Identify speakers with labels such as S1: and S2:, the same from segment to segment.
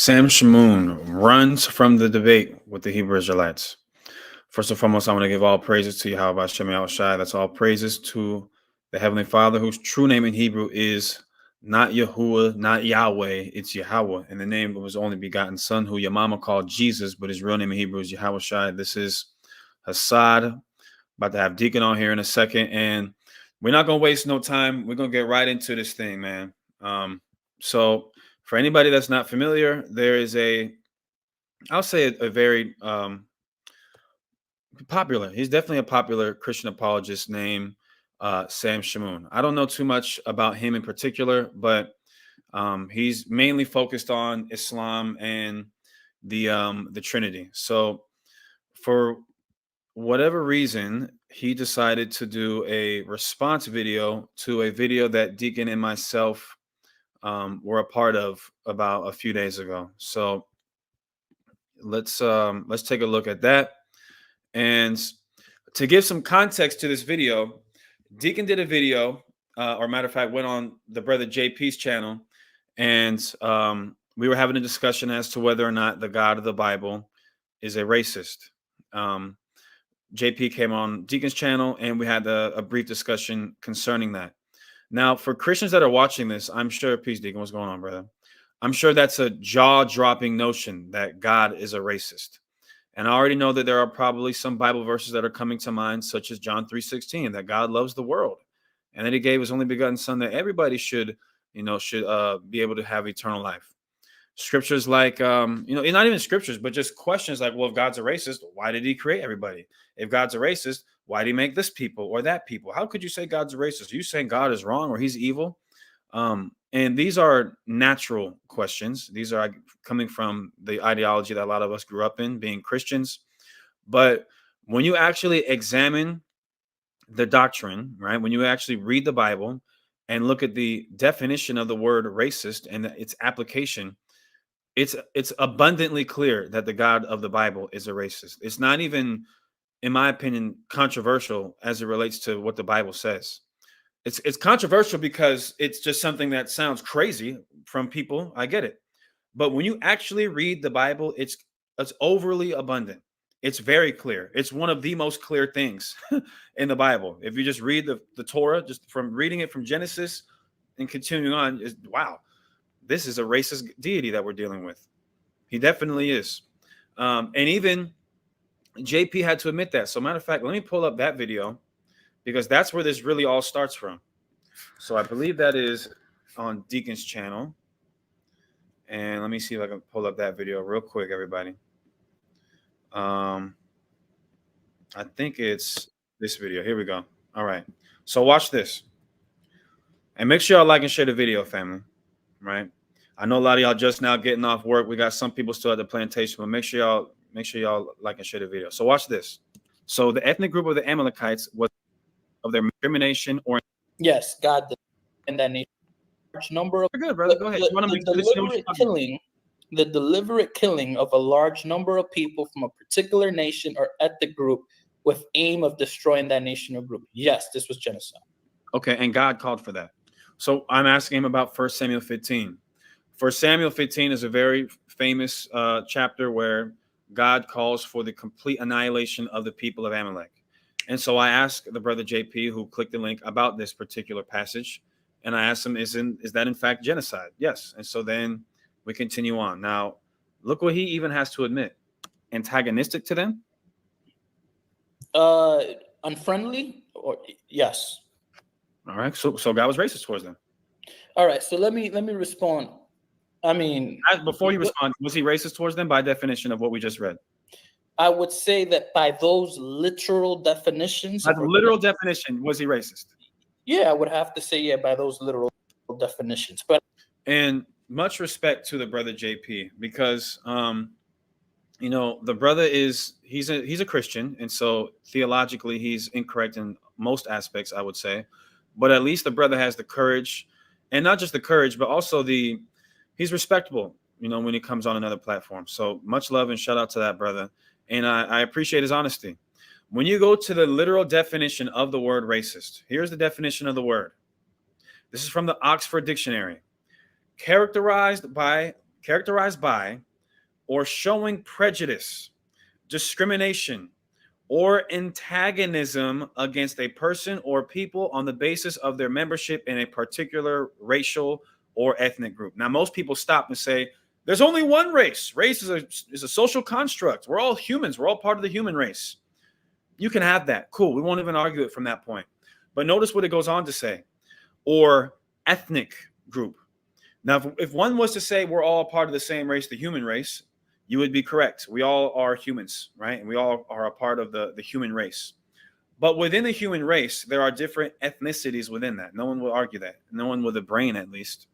S1: Sam Shamoun runs from the debate with the Hebrew Israelites. First and foremost, I want to give all praises to Yahweh Hashem Yahushai. That's all praises to the Heavenly Father, whose true name in Hebrew is not Yahuwah, not Yahweh, it's Yahweh, and the name of his only begotten Son, who your mama called Jesus, but his real name in Hebrew is Yahushai. This is Hassad. About to have Deacon on here in a second, and we're not going to waste no time. We're going to get right into this thing, man. So for anybody that's not familiar, there is I'll say a very popular, he's definitely a popular Christian apologist named Sam Shamoun. I don't know too much about him in particular, but he's mainly focused on Islam and the Trinity. So for whatever reason, he decided to do a response video to a video that Deacon and myself were a part of about a few days ago. So let's take a look at that. And to give some context to this video, Deacon did a video, or matter of fact, went on the brother JP's channel, and we were having a discussion as to whether or not the God of the Bible is a racist. JP came on Deacon's channel, and we had a brief discussion concerning that. Now, for Christians that are watching this, I'm sure, peace, Deacon, what's going on, brother? I'm sure that's a jaw-dropping notion that God is a racist. And I already know that there are probably some Bible verses that are coming to mind, such as John 3:16, that God loves the world, and that he gave his only begotten Son, that everybody should be able to have eternal life. Scriptures like, not even scriptures, but just questions like, well, if God's a racist, why did he create everybody? If God's a racist, why did he make this people or that people? How could you say God's a racist? Are you saying God is wrong or he's evil? And these are natural questions. These are coming from the ideology that a lot of us grew up in, being Christians. But when you actually examine the doctrine, right, when you actually read the Bible and look at the definition of the word racist and its application, it's abundantly clear that the God of the Bible is a racist. It's not even, in my opinion, controversial as it relates to what the Bible says. It's controversial because it's just something that sounds crazy from people. I get it. But when you actually read the Bible, it's overly abundant. It's very clear. It's one of the most clear things in the Bible. If you just read the Torah, just from reading it from Genesis and continuing on, wow, this is a racist deity that we're dealing with. He definitely is. And even JP had to admit that. So matter of fact, let me pull up that video, because that's where this really all starts from. So I believe that is on Deacon's channel. And let me see if I can pull up that video real quick, everybody. I think it's this video. Here we go. All right. So watch this. And make sure y'all like and share the video, family. Right? I know a lot of y'all just now getting off work. We got some people still at the plantation, but make sure y'all like and share the video. So watch this. So the ethnic group of the Amalekites was of their discrimination or
S2: yes, God did in that nation. Large number of
S1: good, brother. Go ahead.
S2: The deliberate killing of a large number of people from a particular nation or ethnic group with aim of destroying that nation or group. Yes, this was genocide.
S1: Okay, and God called for that. So I'm asking him about 1 Samuel 15. 1 Samuel 15 is a very famous chapter where God calls for the complete annihilation of the people of Amalek. And so I asked the brother JP, who clicked the link, about this particular passage. And I asked him, is that in fact genocide? Yes. And so then we continue on. Now, look what he even has to admit. Antagonistic to them?
S2: Unfriendly? Or yes.
S1: All right. So God was racist towards them.
S2: All right. So let me respond. I mean,
S1: before you respond, was he racist towards them by definition of what we just read?
S2: I would say that by those literal definitions.
S1: By the literal definition, was he racist?
S2: Yeah, I would have to say, yeah, by those literal definitions. But
S1: and much respect to the brother JP, because the brother he's a Christian, and so theologically he's incorrect in most aspects, I would say. But at least the brother has the courage, and not just the courage, but also he's respectable, when he comes on another platform. So much love and shout out to that brother. And I appreciate his honesty. When you go to the literal definition of the word racist, here's the definition of the word. This is from the Oxford Dictionary. Characterized by characterized by or showing prejudice, discrimination, or antagonism against a person or people on the basis of their membership in a particular racial or ethnic group. Now, most people stop and say, there's only one race. Race is a social construct. We're all humans. We're all part of the human race. You can have that. Cool. We won't even argue it from that point. But notice what it goes on to say, or ethnic group. Now, if one was to say we're all part of the same race, the human race, you would be correct. We all are humans, right? And we all are a part of the human race. But within the human race, there are different ethnicities within that. No one will argue that. No one with a brain, at least.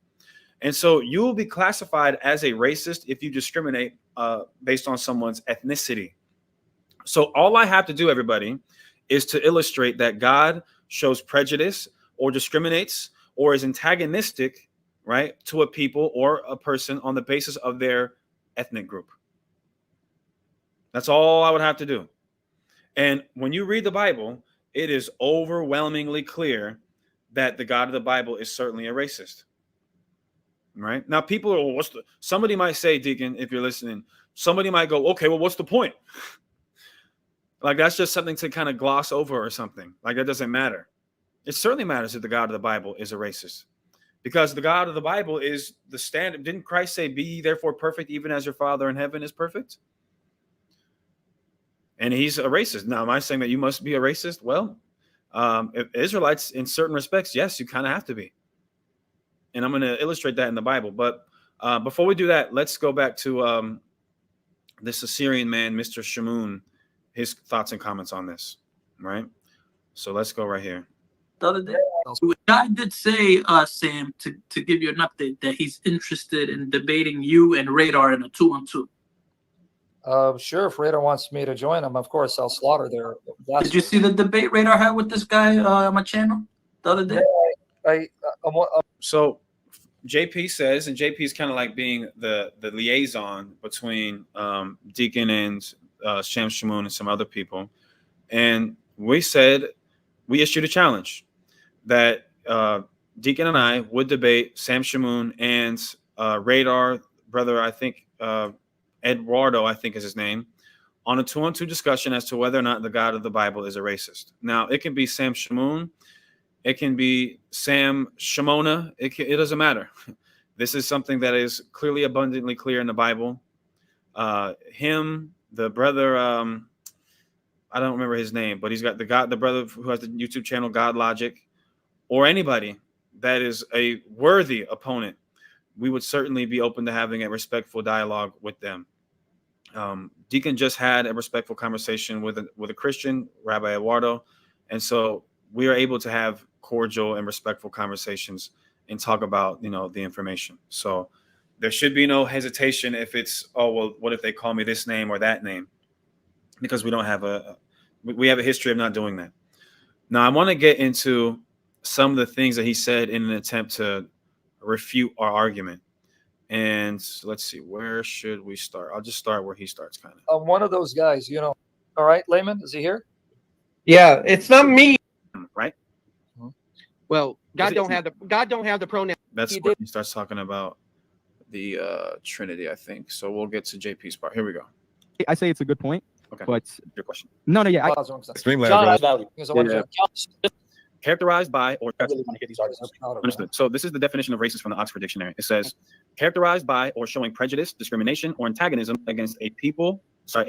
S1: And so you will be classified as a racist if you discriminate based on someone's ethnicity. So all I have to do, everybody, is to illustrate that God shows prejudice or discriminates or is antagonistic, right, to a people or a person on the basis of their ethnic group. That's all I would have to do. And when you read the Bible, it is overwhelmingly clear that the God of the Bible is certainly a racist. Right? Now, people are, well, somebody might say, Deacon, if you're listening, somebody might go, okay, well, what's the point? Like, that's just something to kind of gloss over or something. Like, that doesn't matter. It certainly matters if the God of the Bible is a racist. Because the God of the Bible is the standard. Didn't Christ say, be ye therefore perfect, even as your Father in heaven is perfect? And he's a racist. Now, am I saying that you must be a racist? Well, if Israelites, in certain respects, yes, you kind of have to be. And I'm going to illustrate that in the Bible. But before we do that, let's go back to this Assyrian man, Mr. Shamoun, his thoughts and comments on this, right? So let's go right here.
S2: The other day, I did say, Sam, to give you an update, that he's interested in debating you and Radar in a 2-on-2.
S3: Sure, if Radar wants me to join him, of course, I'll slaughter their.
S2: Did you see the debate Radar had with this guy on my channel the other day?
S1: So JP says, and JP is kind of like being the liaison between Deacon and Shamoun and some other people. And we issued a challenge that Deacon and I would debate Shamoun and Radar, brother, I think, Eduardo, I think is his name, on a 2-on-2 discussion as to whether or not the God of the Bible is a racist. Now, it can be Shamoun, it can be Sam Shamona, it doesn't matter. This is something that is clearly, abundantly clear in the Bible. Him, the brother, I don't remember his name, but he's got the brother who has the YouTube channel God Logic, or anybody that is a worthy opponent. We would certainly be open to having a respectful dialogue with them. Deacon just had a respectful conversation with a Christian, Rabbi Eduardo, and so we are able to have cordial and respectful conversations and talk about, the information. So there should be no hesitation if it's, oh, well, what if they call me this name or that name? Because we don't have we have a history of not doing that. Now, I want to get into some of the things that he said in an attempt to refute our argument. And let's see, where should we start? I'll just start where he starts, kind of.
S3: I'm one of those guys, All right, Layman, is he here?
S4: Yeah, it's not me.
S1: Right?
S4: Well, God don't have the pronoun.
S1: That's where he starts talking about the Trinity, I think. So we'll get to JP's part. Here we go.
S5: I say it's a good point.
S1: Okay.
S5: But
S1: your question.
S5: No, yeah.
S6: Extreme value.
S1: Characterized by or
S2: I really want to hear these artists.
S1: understood. So this is the definition of racist from the Oxford Dictionary. It says characterized by or showing prejudice, discrimination, or antagonism against a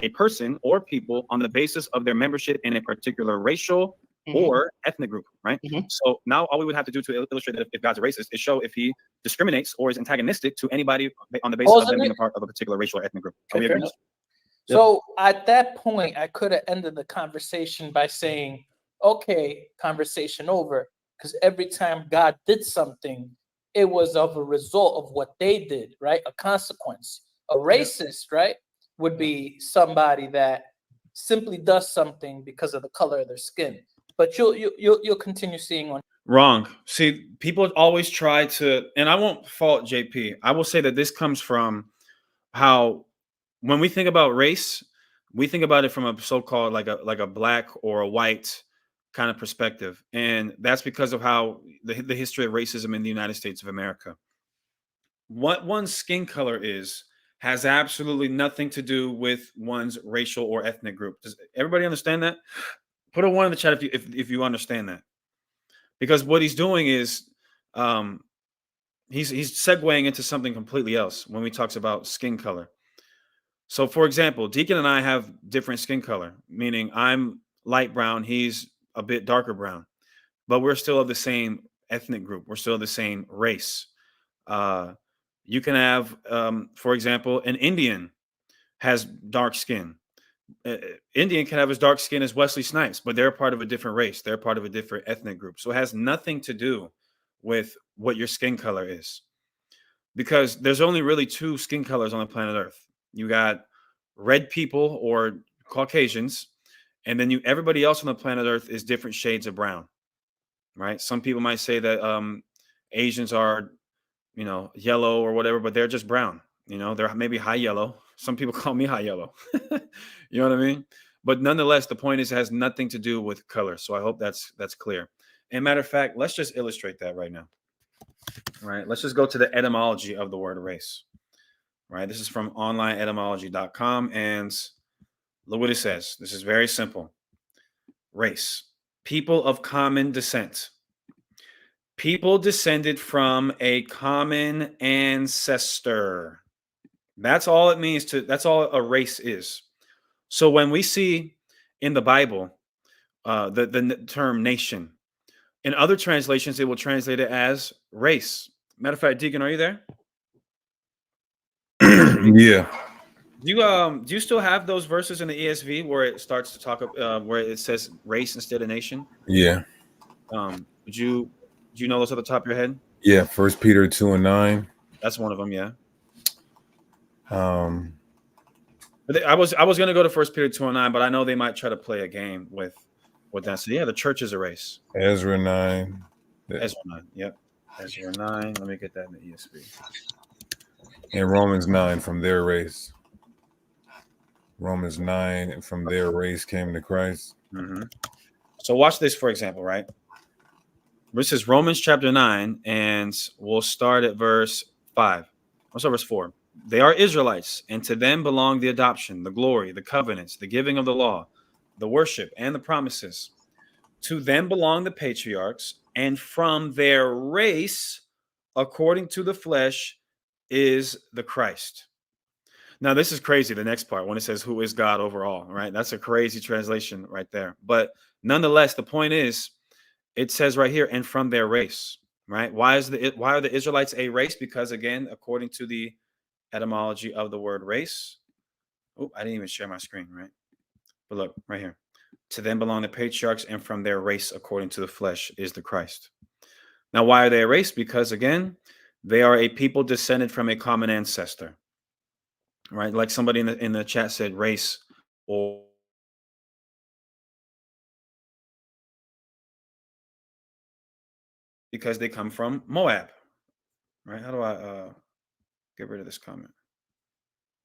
S1: person or people on the basis of their membership in a particular racial or ethnic group, right? So now all we would have to do to illustrate that if God's a racist is show if he discriminates or is antagonistic to anybody on the basis of them being a part of a particular racial or ethnic group.
S2: Okay, fair enough. So at that point, I could have ended the conversation by saying, okay, conversation over. Because every time God did something, it was of a result of what they did, right? A consequence. A racist, right, would be somebody that simply does something because of the color of their skin. But you'll continue seeing on.
S1: Wrong. See, people always try to, and I won't fault JP. I will say that this comes from how, when we think about race, we think about it from a so-called like a black or a white kind of perspective, and that's because of how the history of racism in the United States of America. what one's skin color is has absolutely nothing to do with one's racial or ethnic group. Does everybody understand that? Put a one in the chat if you understand that. Because what he's doing is um, he's segueing into something completely else when he talks about skin color. So, for example, Deacon and I have different skin color, meaning I'm light brown, he's a bit darker brown, but we're still of the same ethnic group. We're still the same race. Uh, you can have, for example, an Indian has dark skin. Indian can have as dark skin as Wesley Snipes, but they're part of a different race. They're part of a different ethnic group. So it has nothing to do with what your skin color is, because there's only really two skin colors on the planet Earth. You got red people or Caucasians, and then everybody else on the planet Earth is different shades of brown, right? Some people might say that Asians are, yellow or whatever, but they're just brown. They're maybe high yellow. Some people call me high yellow. You know what I mean? But nonetheless, the point is it has nothing to do with color. So I hope that's clear. And matter of fact, let's just illustrate that right now. All right, let's just go to the etymology of the word race. All right, this is from onlineetymology.com, and look what it says. This is very simple. Race, people of common descent. People descended from a common ancestor. That's all it means that's all a race is. So when we see in the Bible the term nation, in other translations, it will translate it as race. Matter of fact, Deacon, are you there?
S5: Yeah.
S1: Do you still have those verses in the ESV where it starts to talk where it says race instead of nation?
S5: Yeah.
S1: Do you know those at the top of your head?
S5: Yeah. 1 Peter 2:9.
S1: That's one of them. Yeah.
S5: Um.
S1: But I was going to go to 1 Peter 2:9, but I know they might try to play a game with that. So yeah, the church is a race.
S5: Ezra 9.
S1: Ezra 9. Yep. Ezra 9. Let me get that in the ESV.
S5: And Romans 9, from their race. Romans 9, from their race came to Christ.
S1: Mm-hmm. So watch this, for example, right? This is Romans chapter 9, and we'll start at verse 5. Also verse 4. They are Israelites, and to them belong the adoption, the glory, the covenants, the giving of the law, the worship, and the promises. To them belong the patriarchs, and from their race, according to the flesh, is the Christ. Now, this is crazy, the next part, when it says who is God overall, right? That's a crazy translation right there. But nonetheless, the point is, it says right here, and from their race, right? Why are the Israelites a race? Because again, according to the etymology of the word race. Oh, I didn't even share my screen, right? But look, right here. To them belong the patriarchs, and from their race, according to the flesh, is the Christ. Now, why are they a race? Because again, they are a people descended from a common ancestor, right? Like somebody in the chat said, race or because they come from Moab, right? How do I get rid of this comment?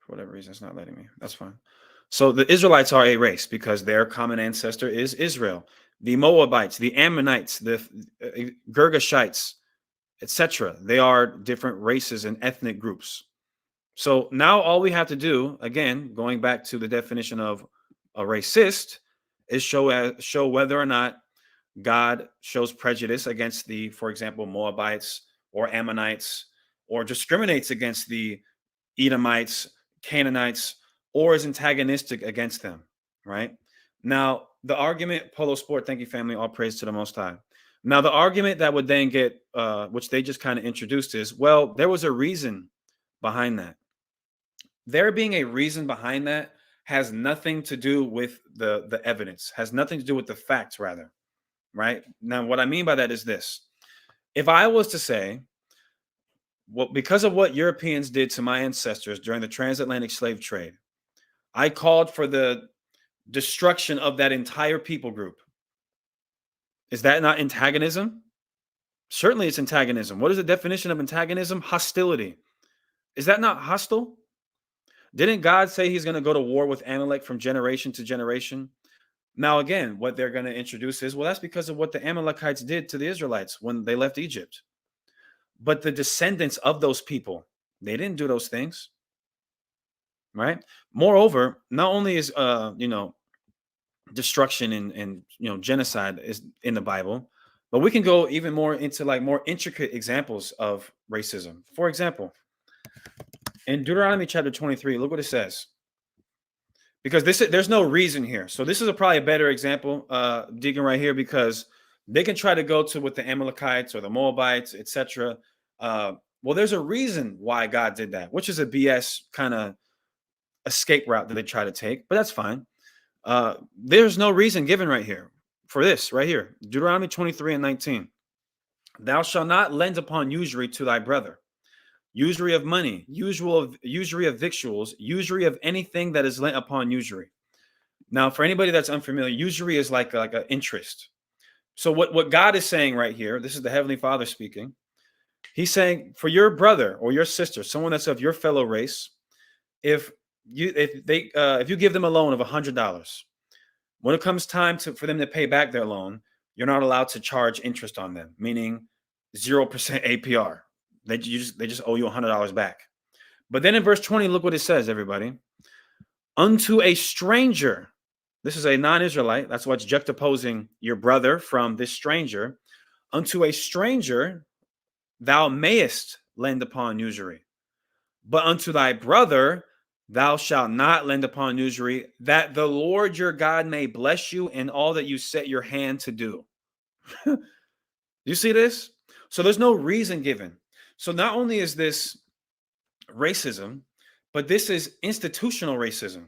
S1: For whatever reason, it's not letting me. That's fine. So the Israelites are a race because their common ancestor is Israel. The Moabites, the Ammonites, the Girgashites, etc. They are different races and ethnic groups. So now all we have to do, again, going back to the definition of a racist, is show whether or not God shows prejudice against the, for example, Moabites or Ammonites, or discriminates against the Edomites, Canaanites, or is antagonistic against them, right? Now, the argument, Polo Sport, thank you, family, all praise to the Most High. Now, the argument that would then get, which they just kind of introduced is, well, there was a reason behind that. There being a reason behind that has nothing to do with the evidence, has nothing to do with the facts, rather, right? Now, what I mean by that is this. If I was to say, well, because of what Europeans did to my ancestors during the transatlantic slave trade, I called for the destruction of that entire people group. Is that not antagonism? Certainly it's antagonism. What is the definition of antagonism? Hostility. Is that not hostile? Didn't God say he's going to go to war with Amalek from generation to generation? Now, again, what they're going to introduce is, well, that's because of what the Amalekites did to the Israelites when they left Egypt. But the descendants of those people, They didn't do those things, right? Moreover, not only is destruction and genocide is in the Bible, but we can go even more into like more intricate examples of racism. For example, in Deuteronomy chapter 23, look what it says. Because there's no reason here. So this is probably a better example, Deacon, right here, because they can try to go to with the Amalekites or the Moabites, etc. Well, there's a reason why God did that, which is a BS kind of escape route that they try to take, but that's fine. There's no reason given right here for this right here. Deuteronomy 23 and 19. Thou shalt not lend upon usury to thy brother. Usury of money, usury of victuals, usury of anything that is lent upon usury. Now, for anybody that's unfamiliar, usury is like an interest. So what God is saying right here, this is the Heavenly Father speaking. He's saying for your brother or your sister, someone that's of your fellow race, if you give them a loan of $100, when it comes time for them to pay back their loan, you're not allowed to charge interest on them, meaning 0% APR. They just owe you $100 back. But then in verse 20, look what it says, everybody. Unto a stranger, this is a non-Israelite. That's what's juxtaposing your brother from this stranger. Unto a stranger, thou mayest lend upon usury. But unto thy brother, thou shalt not lend upon usury, that the Lord your God may bless you in all that you set your hand to do. You see this? So there's no reason given. So not only is this racism, but this is institutional racism.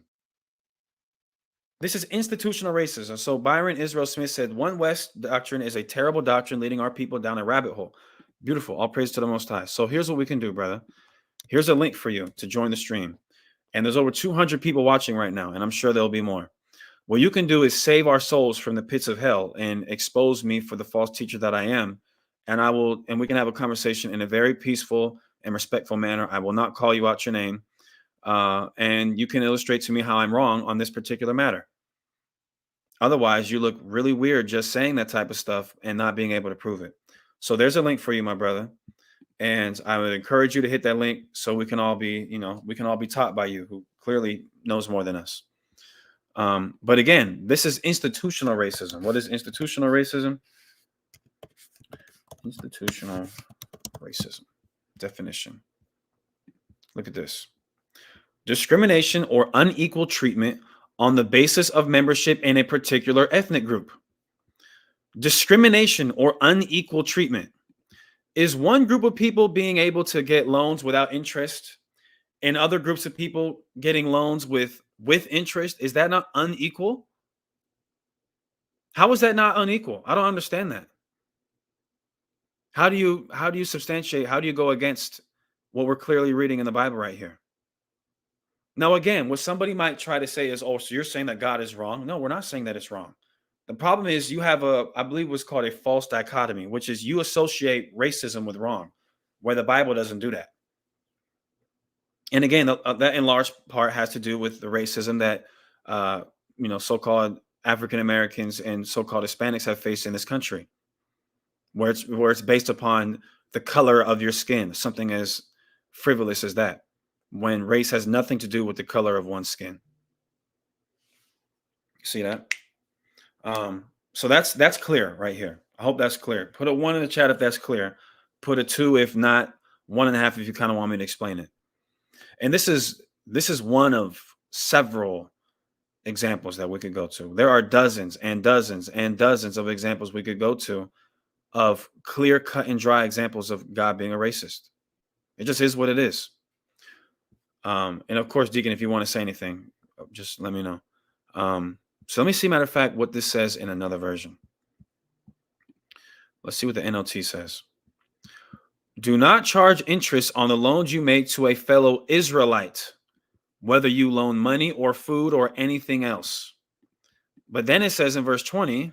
S1: This is institutional racism. So Byron Israel Smith said, One West doctrine is a terrible doctrine leading our people down a rabbit hole. Beautiful. All praise to the Most High. So here's what we can do, brother. Here's a link for you to join the stream. And there's over 200 people watching right now, and I'm sure there'll be more. What you can do is save our souls from the pits of hell and expose me for the false teacher that I am. And we can have a conversation in a very peaceful and respectful manner. I will not call you out your name. And you can illustrate to me how I'm wrong on this particular matter. Otherwise, you look really weird just saying that type of stuff and not being able to prove it. So there's a link for you, my brother. And I would encourage you to hit that link so we can all be taught by you, who clearly knows more than us. But again, this is institutional racism. What is institutional racism? Institutional racism. Definition. Look at this. Discrimination or unequal treatment on the basis of membership in a particular ethnic group. Discrimination or unequal treatment. Is one group of people being able to get loans without interest and other groups of people getting loans with interest? Is that not unequal? How is that not unequal? I don't understand that. How do you substantiate? How do you go against what we're clearly reading in the Bible right here? Now, again, what somebody might try to say is, oh, so you're saying that God is wrong? No, we're not saying that it's wrong. The problem is you have I believe what's called a false dichotomy, which is you associate racism with wrong, where the Bible doesn't do that. And again, that in large part has to do with the racism that, so-called African Americans and so-called Hispanics have faced in this country, where it's based upon the color of your skin, something as frivolous as that, when race has nothing to do with the color of one's skin. You see that? So that's clear right here. I hope that's clear. Put a 1 in the chat if that's clear. Put a 2 if not, 1.5 if you kind of want me to explain it. And this is one of several examples that we could go to. There are dozens and dozens and dozens of examples we could go to of clear cut and dry examples of God being a racist. It just is what it is. And of course, Deacon, if you want to say anything, just let me know. So let me see, matter of fact, what this says in another version. Let's see what the NLT says. Do not charge interest on the loans you make to a fellow Israelite, whether you loan money or food or anything else. But then it says in verse 20,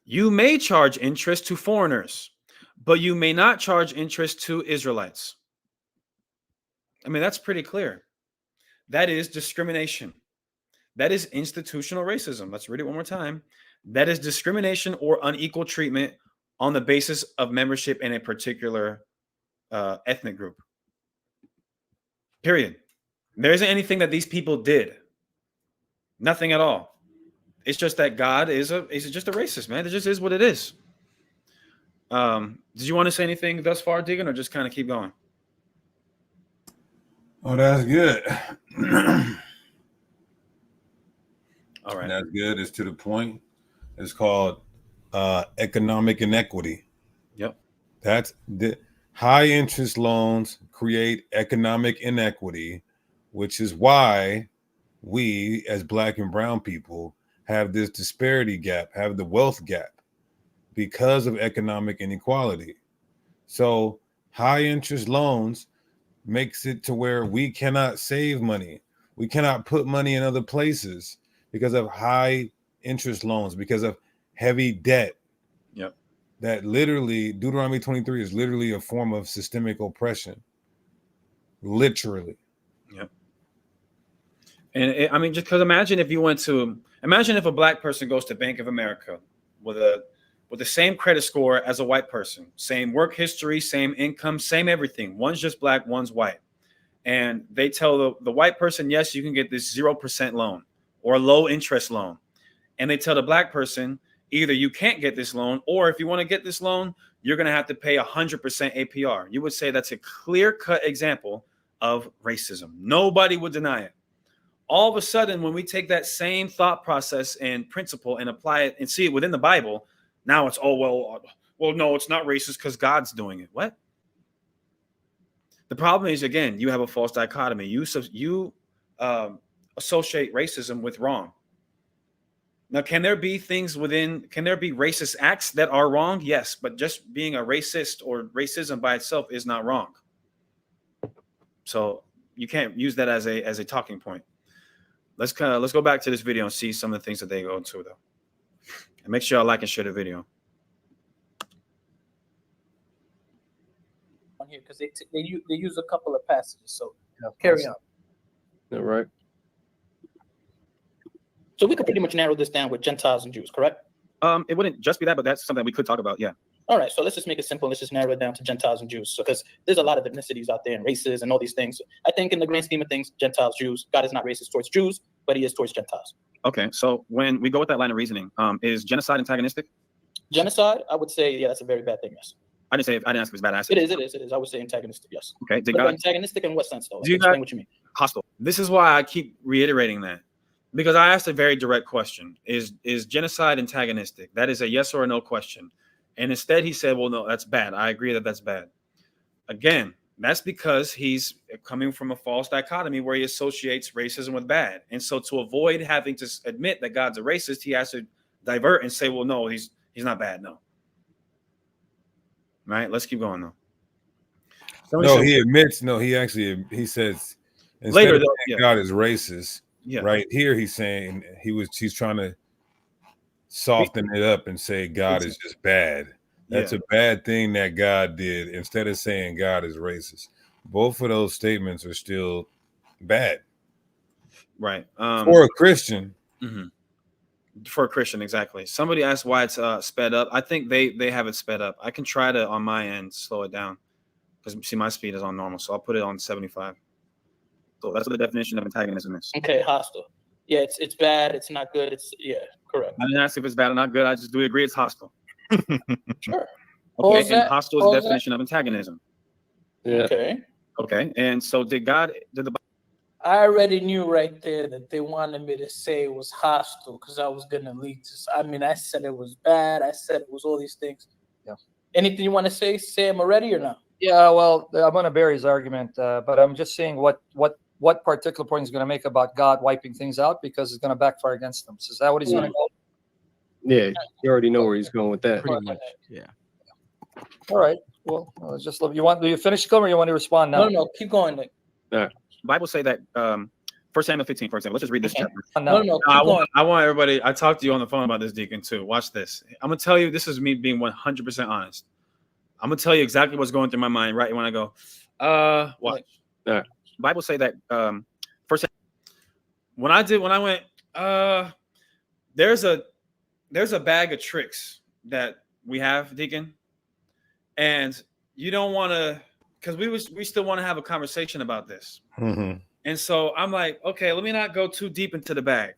S1: you may charge interest to foreigners, but you may not charge interest to Israelites. I mean, that's pretty clear. That is discrimination. That is institutional racism. Let's read it one more time. That is discrimination or unequal treatment on the basis of membership in a particular ethnic group. Period. There isn't anything that these people did. Nothing at all. It's just that God is just a racist, man. It just is what it is. Did you want to say anything thus far, Deacon, or just kind of keep going?
S5: Oh, that's good.
S1: All right.
S5: That's good. It's to the point. It's called economic inequity.
S1: Yep.
S5: That's the high interest loans create economic inequity, which is why we as Black and brown people have this disparity gap, have the wealth gap because of economic inequality. So high interest loans makes it to where we cannot save money. We cannot put money in other places because of high interest loans, because of heavy debt.
S1: Yep.
S5: That literally, Deuteronomy 23 is literally a form of systemic oppression. Literally.
S1: Yep. And I mean, just because imagine if a Black person goes to Bank of America with the same credit score as a white person, same work history, same income, same everything. One's just Black, one's white. And they tell the white person, yes, you can get this 0% loan or low interest loan. And they tell the Black person, either you can't get this loan, or if you want to get this loan, you're going to have to pay 100% APR. You would say that's a clear-cut example of racism. Nobody would deny it. All of a sudden, when we take that same thought process and principle and apply it and see it within the Bible, now it's, well, no, it's not racist because God's doing it. What? The problem is, again, you have a false dichotomy. You associate racism with wrong. Now, can there be racist acts that are wrong? Yes, but just being a racist or racism by itself is not wrong. So you can't use that as a talking point. Let's go back to this video and see some of the things that they go into, though. And make sure y'all like and share the video.
S2: On here, because they use a couple of passages. So carry on.
S6: All right.
S4: So we could pretty much narrow this down with Gentiles and Jews, correct?
S1: It wouldn't just be that, but that's something we could talk about. Yeah.
S4: All right, so let's just make it simple. Let's just narrow it down to Gentiles and Jews. So, because there's a lot of ethnicities out there and races and all these things. I think in the grand scheme of things, Gentiles, Jews, God is not racist towards Jews, but he is towards Gentiles.
S1: Okay, so when we go with that line of reasoning, is genocide antagonistic?
S4: Genocide, I would say, yeah, that's a very bad thing, yes.
S1: I didn't ask if it's bad.
S4: It is. I would say antagonistic, yes.
S1: Okay,
S4: But antagonistic in what sense, though? Explain what you mean.
S1: Hostile. This is why I keep reiterating that. Because I asked a very direct question. Is genocide antagonistic? That is a yes or a no question. And instead he said, well, no, that's bad. I agree that that's bad. Again, that's because he's coming from a false dichotomy where he associates racism with bad. And so to avoid having to admit that God's a racist, he has to divert and say, well, no, he's not bad. No. Right? Let's keep going, though.
S5: He says
S1: later, though,
S5: God is racist.
S1: Yeah.
S5: Right here, he's saying he's trying to soften it up and say God is just bad. That's a bad thing that God did, instead of saying God is racist. Both of those statements are still bad.
S1: Right.
S5: For a Christian.
S1: Mm-hmm. For a Christian, exactly. Somebody asked why it's sped up. I think they have it sped up. I can try to, on my end, slow it down. Because, see, my speed is on normal, so I'll put it on 75. So that's what the definition of antagonism is.
S4: Okay, hostile. Yeah, it's bad. It's not good. Correct.
S1: I didn't ask if it's bad or not good. I just do agree it's hostile.
S4: Sure.
S1: Okay, and hostile is the definition of antagonism.
S6: Yeah.
S1: Okay, and so did the
S2: I already knew right there that they wanted me to say it was hostile because I was going to lead to. I mean, I said it was bad. I said it was all these things.
S3: Yeah.
S2: Anything you want to say, Sam, already or not?
S3: Yeah, well, I'm going to bury his argument, but I'm just saying what particular point he's going to make about God wiping things out, because it's going to backfire against them. So is that what he's going to go?
S6: Yeah, you already know where he's going with that.
S4: Pretty much, yeah.
S3: All right. Well, just do you finish, Glenn, or you want to respond now?
S2: No, keep going, Nick.
S1: Bible say that 1 Samuel 15, for example. Let's just read this chapter.
S2: No,
S1: I want everybody. I talked to you on the phone about this, Deacon, too. Watch this. I'm gonna tell you. This is me being 100% honest. I'm gonna tell you exactly what's going through my mind right when I go. Watch. Bible say that first. When I went. There's a bag of tricks that we have, Deacon, and you don't want to because we still want to have a conversation about this.
S5: Mm-hmm.
S1: And so I'm like, okay, let me not go too deep into the bag.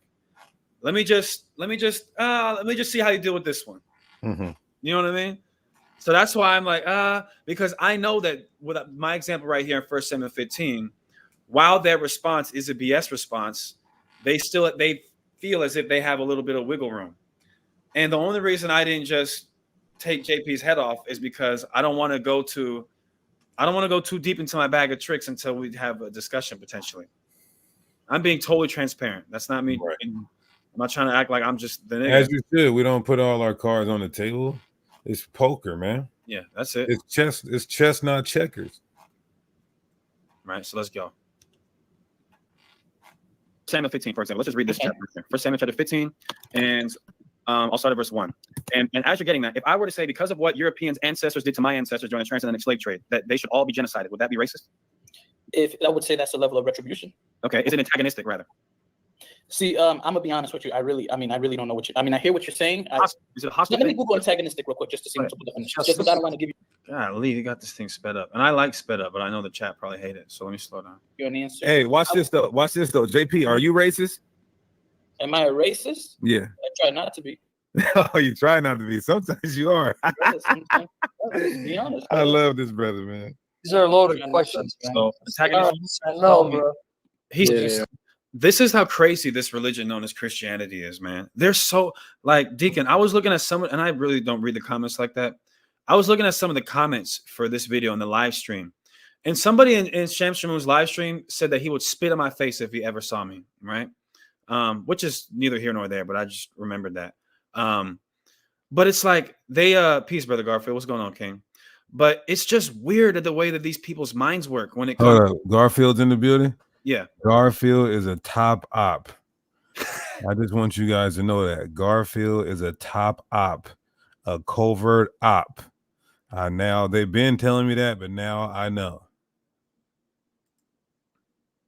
S1: Let me just see how you deal with this one.
S5: Mm-hmm.
S1: You know what I mean? So that's why I'm like, because I know that with my example right here in 1 Samuel 15, while their response is a BS response, they feel as if they have a little bit of wiggle room. And the only reason I didn't just take JP's head off is because I don't want to go too deep into my bag of tricks until we have a discussion potentially. I'm being totally transparent. That's not me.
S5: Right.
S1: I'm not trying to act like I'm just the nigga.
S5: As you should. We don't put all our cards on the table. It's poker, man.
S1: Yeah, that's it.
S5: It's chess. It's chess, not checkers.
S1: Right. So let's go. Samuel 15, for example. Let's just read this chapter. 1 Samuel chapter 15, and I'll start at verse 1. And as you're getting that, if I were to say, because of what Europeans' ancestors did to my ancestors during the transatlantic slave trade, that they should all be genocided, would that be racist?
S4: If I would say that's a level of retribution.
S1: Okay. Is it antagonistic, rather?
S4: See, I'm gonna be honest with you. I really don't know what you. I mean, I hear what you're saying.
S1: Is it a hostile?
S4: Let me Google antagonistic real quick just to see what's the definition. Just because I don't want to give
S1: Golly, you got this thing sped up. And I like sped up, but I know the chat probably hate it. So let me slow down.
S4: you an answer.
S5: Hey, watch this though. Watch this though. JP, are you racist?
S4: Am I a racist?
S5: Yeah.
S4: I try not to be.
S5: Oh, you try not to be. Sometimes you are.
S4: Sometimes, be honest.
S5: I love this brother, man.
S3: These are loaded questions, man.
S1: So antagonistic.
S3: No, bro.
S1: This is how crazy this religion known as Christianity is, man. They're so like Deacon. I was looking at some, and I really don't read the comments like that. I was looking at some of the comments for this video in the live stream, and somebody in Shamoun's live stream said that he would spit in my face if he ever saw me, right? Which is neither here nor there, but I just remembered that. But it's like they peace, Brother Garfield. What's going on, King? But it's just weird the way that these people's minds work when it comes.
S5: Hold up. Garfield's in the building.
S1: Yeah,
S5: Garfield is a top op. I just want you guys to know that Garfield is a top op, a covert op. Now they've been telling me that, but now I know.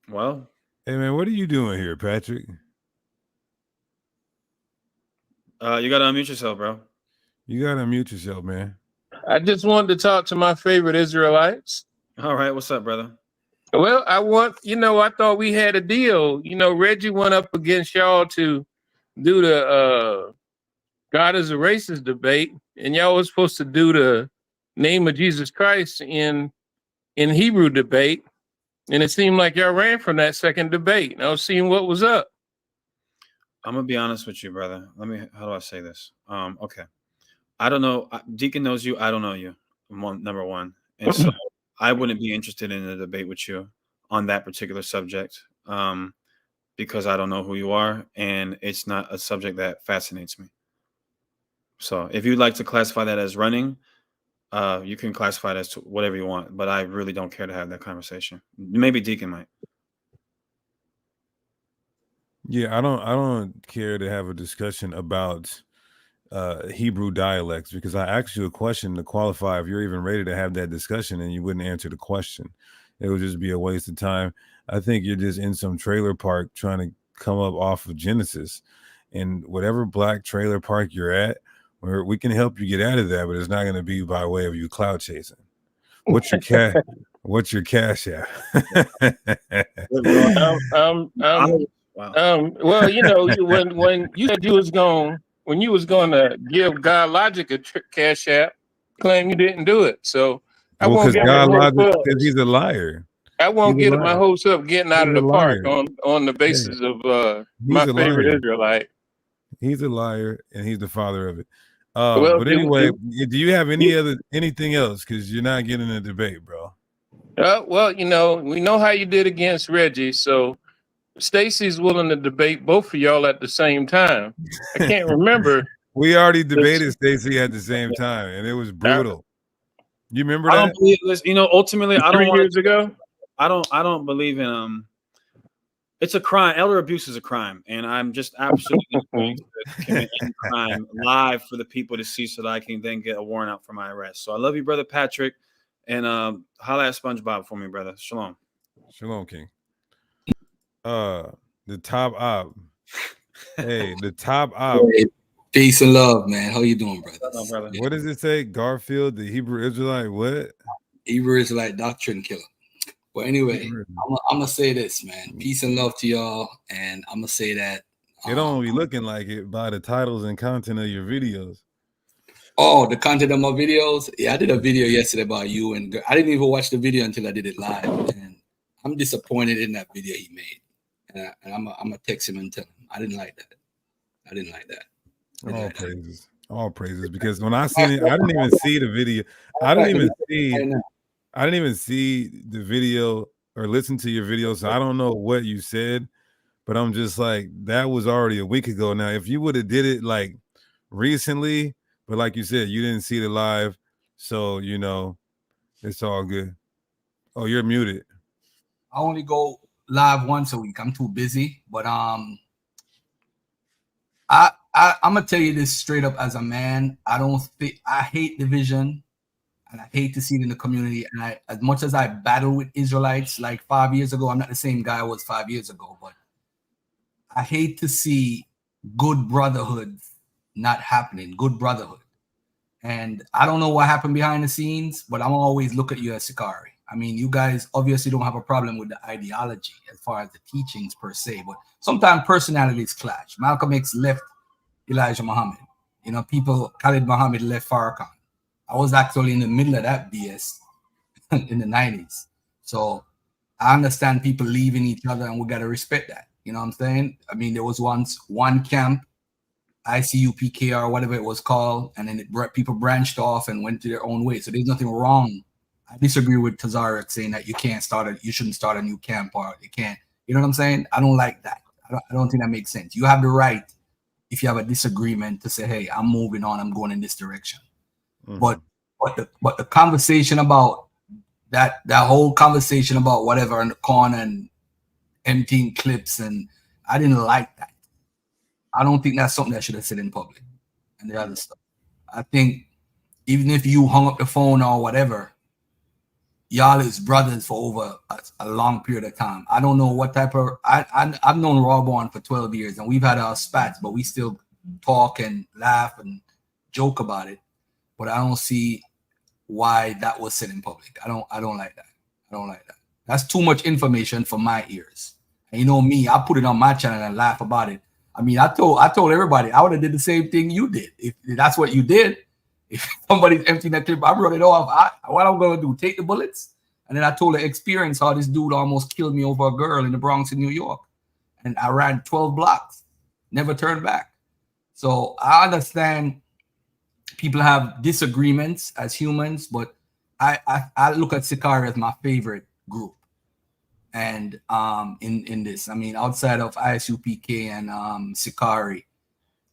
S1: well,
S5: Hey man, what are you doing here, Patrick?
S1: you gotta unmute yourself, bro.
S5: You gotta unmute yourself, man.
S7: I just wanted to talk to my favorite Israelites.
S1: All right, what's up, brother?
S7: Well, I thought we had a deal. Reggie went up against y'all to do the God is a racist debate, and y'all was supposed to do the name of Jesus Christ in Hebrew debate. And it seemed like y'all ran from that second debate. And I was seeing what was up.
S1: I'm gonna be honest with you, brother. How do I say this? Okay. I don't know. Deacon knows you. I don't know you. Number one. And so I wouldn't be interested in a debate with you on that particular subject because I don't know who you are. And it's not a subject that fascinates me. So if you'd like to classify that as running, you can classify it as whatever you want. But I really don't care to have that conversation. Maybe Deacon might.
S5: Yeah, I don't care to have a discussion about Hebrew dialects because I asked you a question to qualify if you're even ready to have that discussion and you wouldn't answer the question. It would just be a waste of time. I think you're just in some trailer park trying to come up off of Genesis, and whatever black trailer park you're at, where we can help you get out of that, but it's not going to be by way of you cloud chasing. What's your cash? What's your cash app?
S1: Wow.
S7: Well, when you said when you was going to give God Logic a cash app, claim you didn't do it. So I won't get
S5: God Logic because he's a liar.
S7: I won't get my hopes up getting out of the park on the basis of my favorite Israelite.
S5: He's a liar and he's the father of it. But anyway, do you have anything else? Because you're not getting a debate, bro.
S7: Well, we know how you did against Reggie, so Stacy's willing to debate both of y'all at the same time. I can't remember.
S5: We already debated Stacy at the same time, and it was brutal. You remember that?
S1: I don't believe this. Ultimately, I don't
S7: 3 years ago.
S1: I don't believe in it's a crime. Elder abuse is a crime, and I'm just absolutely going to commit any crime live for the people to see, so that I can then get a warrant out for my arrest. So I love you, brother Patrick, and holla at SpongeBob for me, brother. Shalom.
S5: Shalom, King. The top op. Hey, the top op.
S8: Peace and love, man. How you doing, brother?
S1: Brother.
S5: What does it say? Garfield, the Hebrew Israelite. What?
S8: Hebrew Israelite doctrine killer. But anyway, I'm gonna say this, man. Peace and love to y'all, and I'm gonna say that
S5: it don't be looking like it by the titles and content of your videos.
S8: Oh, the content of my videos. Yeah, I did a video yesterday about you, and I didn't even watch the video until I did it live, and I'm disappointed in that video he made. And I'm gonna text him and tell him I didn't like that. I didn't like that.
S5: All praises. Because when I seen it, I didn't even see the video. I didn't even see the video or listen to your video, so I don't know what you said. But I'm just like, that was already a week ago. Now, if you would have did it like recently, but like you said, you didn't see the live, so you know it's all good. Oh, you're muted.
S8: I only go live once a week. I'm too busy, but I'm gonna tell you this straight up as a man. I hate division, and I hate to see it in the community. And as much as I battle with Israelites like 5 years ago, I'm not the same guy I was 5 years ago. But I hate to see good brotherhood not happening. Good brotherhood. And I don't know what happened behind the scenes, but I'm always look at you as Sakari. I mean, you guys obviously don't have a problem with the ideology as far as the teachings per se, but sometimes personalities clash. Malcolm X left Elijah Muhammad. You know, Khalid Muhammad left Farrakhan. I was actually in the middle of that BS in the 90s. So I understand people leaving each other, and we got to respect that. You know what I'm saying? I mean, there was once one camp, ICUPK or whatever it was called, and then people branched off and went to their own way. So there's nothing wrong. I disagree with Tazarek saying that you shouldn't start a new camp, or you can't. You know what I'm saying? I don't like that. I don't think that makes sense. You have the right, if you have a disagreement, to say, "Hey, I'm moving on. I'm going in this direction." But the conversation about that whole conversation about whatever in the corner and emptying clips, and I didn't like that. I don't think that's something that should have said in public, and the other stuff. I think even if you hung up the phone or whatever, y'all is brothers for over a long period of time. I don't know what type of I've known Rawborn for 12 years, and we've had our spats, but we still talk and laugh and joke about it. But I don't see why that was said in public. I don't like that. I don't like that. That's too much information for my ears. And you know me, I put it on my channel and laugh about it. I mean, I told everybody I would have did the same thing you did. If that's what you did, if somebody's emptying that clip, I wrote it off. What I'm gonna do? Take the bullets? And then I told the experience how this dude almost killed me over a girl in the Bronx in New York, and I ran 12 blocks, never turned back. So I understand people have disagreements as humans, but I look at Sakari as my favorite group. And in this, I mean, outside of ISUPK and Sakari,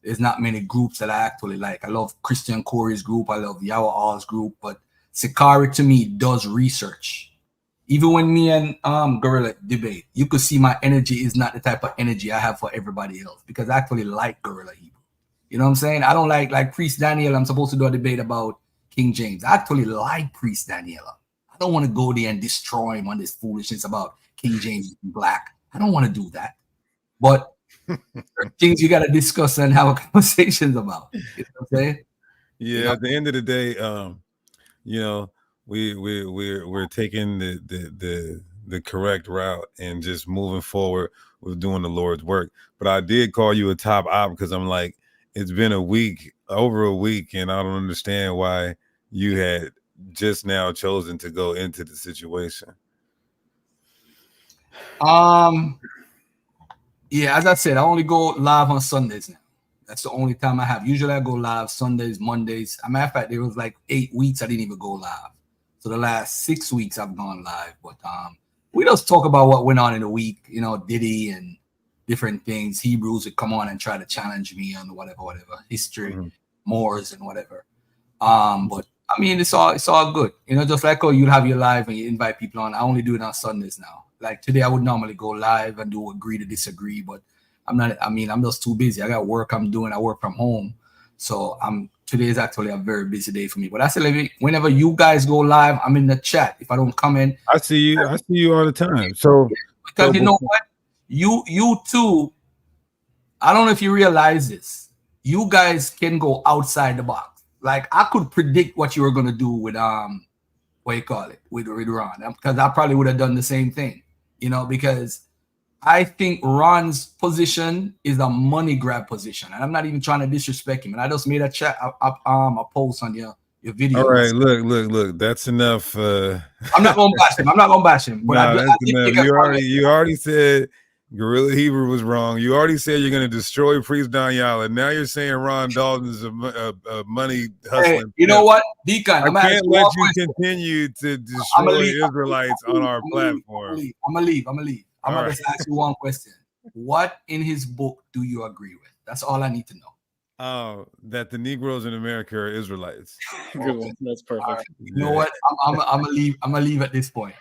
S8: there's not many groups that I actually like. I love Christian Corey's group. I love Yawa All's group. But Sakari, to me, does research. Even when me and Gorilla debate, you could see my energy is not the type of energy I have for everybody else, because I actually like Gorilla Hebrew. You know what I'm saying? I don't like Priest Daniel. I'm supposed to do a debate about King James. I actually like Priest Daniela. I don't want to go there and destroy him on this foolishness about King James being black. I don't want to do that. But there are things you got to discuss and have conversations about. You know what I'm saying?
S5: Yeah,
S8: you know?
S5: At the end of the day, you know, we're taking the correct route and just moving forward with doing the Lord's work. But I did call you a top op because I'm like, it's been over a week, and I don't understand why you had just now chosen to go into the situation.
S8: Yeah, as I said, I only go live on Sundays now. That's the only time I have. Usually I go live Sundays, Mondays. As a matter of fact, there was like 8 weeks I didn't even go live. So the last 6 weeks I've gone live. But we just talk about what went on in the week, you know, Diddy and different things. Hebrews would come on and try to challenge me on whatever, history, Moors and whatever. But I mean, it's all good. You know, just like how you have your live and you invite people on. I only do it on Sundays now. Like today, I would normally go live and do agree to disagree, but I'm not. I mean, I'm just too busy. I got work I'm doing. I work from home, so today is actually a very busy day for me. But I say, whenever you guys go live, I'm in the chat. If I don't come in,
S5: I see you all the time. So
S8: because you know what, you too. I don't know if you realize this. You guys can go outside the box. Like I could predict what you were gonna do with what you call it, with Ron, because I probably would have done the same thing, you know, because I think Ron's position is a money grab position, and I'm not even trying to disrespect him. And I just made a a post on your video.
S5: All right, look. That's enough.
S8: I'm not gonna bash him. I'm not gonna bash him. But
S5: Nah, that's enough. You already
S8: comment.
S5: said Gorilla Hebrew was wrong. You already said you're gonna destroy Priest Daniela. Now you're saying Ron Dalton is a money hustling.
S8: Hey, you know what, Deacon?
S5: I can't let you continue to destroy Israelites on our platform.
S8: I'm gonna leave. I'm gonna just ask you one question. What in his book do you agree with? That's all I need to know.
S5: That the Negroes in America are Israelites.
S1: Good one. That's perfect.
S8: Right. You know what? I'm gonna leave. I'm gonna leave at this point.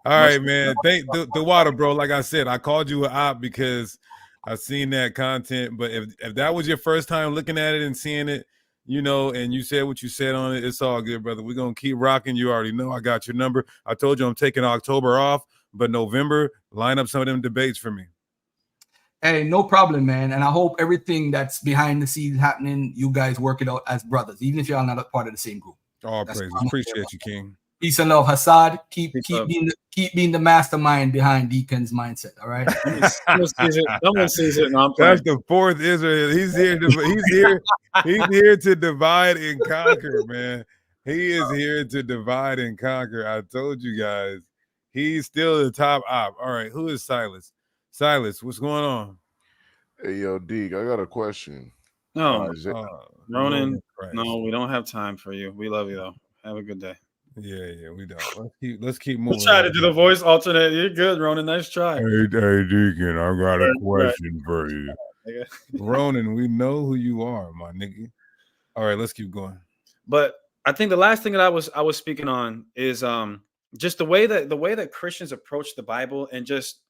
S8: All
S5: right, man. Thank the water, bro. Like I said, I called you an op because I've seen that content. But if that was your first time looking at it and seeing it, you know, and you said what you said on it, it's all good, brother. We're gonna keep rocking. You already know I got your number. I told you I'm taking October off, but November, line up some of them debates for me.
S8: Hey, no problem, man. And I hope everything that's behind the scenes happening, you guys work it out as brothers, even if y'all not a part of the same group.
S5: All praises. Appreciate you, King.
S8: Peace and love, Hassad. Keep being the mastermind behind Deacon's mindset. All right.
S1: Someone sees it. No,
S5: that's the fourth Israel. He's here to divide and conquer, man. He is here to divide and conquer. I told you guys, he's still the top op. All right, who is Silas? Silas, what's going on?
S9: Hey, yo, Deke, I got a question.
S1: No, Ronan, no, we don't have time for you. We love you, though. Have a good day.
S5: Yeah, we don't. Let's keep moving.
S1: Let's try to do the voice alternate. You're good, Ronan. Nice try.
S5: Hey, Deacon, I got a question for you. Ronan, we know who you are, my nigga. All right, let's keep going.
S1: But I think the last thing that I was speaking on is just the way that Christians approach the Bible and just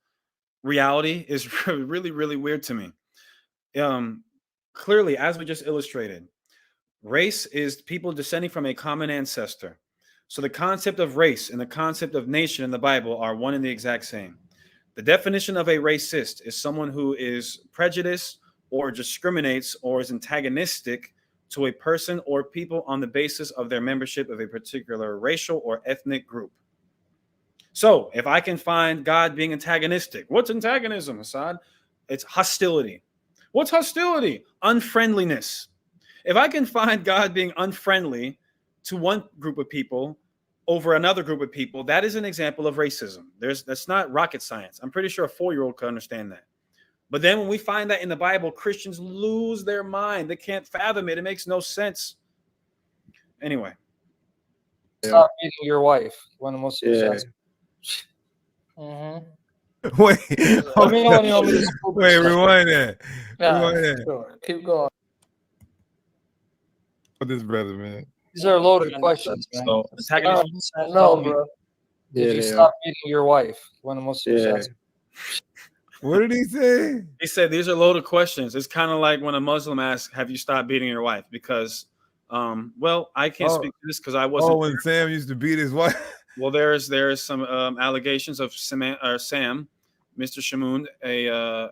S1: reality is really, really weird to me. Clearly, as we just illustrated, race is people descending from a common ancestor. So the concept of race and the concept of nation in the Bible are one and the exact same. The definition of a racist is someone who is prejudiced or discriminates or is antagonistic to a person or people on the basis of their membership of a particular racial or ethnic group. So if I can find God being antagonistic, what's antagonism, Assad? It's hostility. What's hostility? Unfriendliness. If I can find God being unfriendly to one group of people over another group of people, that is an example of racism. That's not rocket science. I'm pretty sure a 4-year-old can understand that. But then when we find that in the Bible, Christians lose their mind. They can't fathom it. It makes no sense. Anyway.
S3: Stop beating your wife. One of the most
S5: Wait, rewind that.
S2: Sure. Keep going.
S5: This brother, man.
S3: These are loaded questions, man.
S1: So,
S2: No, bro.
S3: Did you stop beating your wife? One of the most
S5: What did he say?
S1: He said these are loaded questions. It's kind of like when a Muslim asks, "Have you stopped beating your wife?" Because, well, I can't speak to this because I wasn't.
S5: Oh, when Sam used to beat his wife.
S1: Well, there's some allegations of Sam, Mr. Shamoun,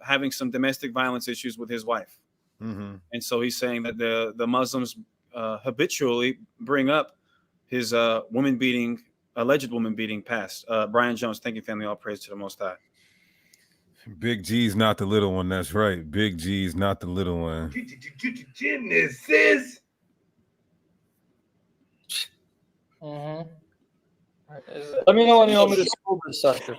S1: having some domestic violence issues with his wife, and so he's saying that the Muslims habitually bring up his alleged woman beating past. Brian Jones, thank you, family. All praise to the Most High.
S5: Big G's not the little one. That's right. Big G's not the little one.
S2: Genesis.
S3: Let me know when you want me to school this sector.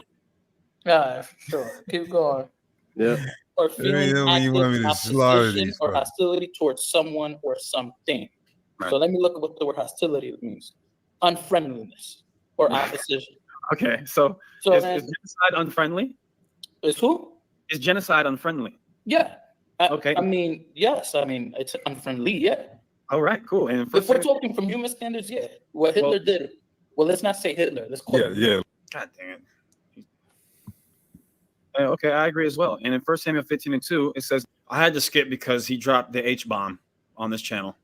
S2: Yeah, sure. Keep going.
S6: Yeah.
S4: Or feeling active opposition or
S5: folks.
S4: hostility towards someone or something.
S1: Right.
S4: So let me look at what the word hostility means. Unfriendliness or opposition.
S1: Okay, so is genocide unfriendly?
S4: Is who?
S1: Is genocide unfriendly?
S4: Yeah.
S1: Okay.
S4: I mean, yes. I mean, it's unfriendly, yeah.
S1: All right, cool. And
S4: if we're talking from human standards, yeah. What Hitler did. Well, let's not say Hitler. Let's call it.
S5: Yeah.
S1: God dang it. Okay, I agree as well. And in 1 Samuel 15:2, it says, I had to skip because he dropped the H-bomb on this channel.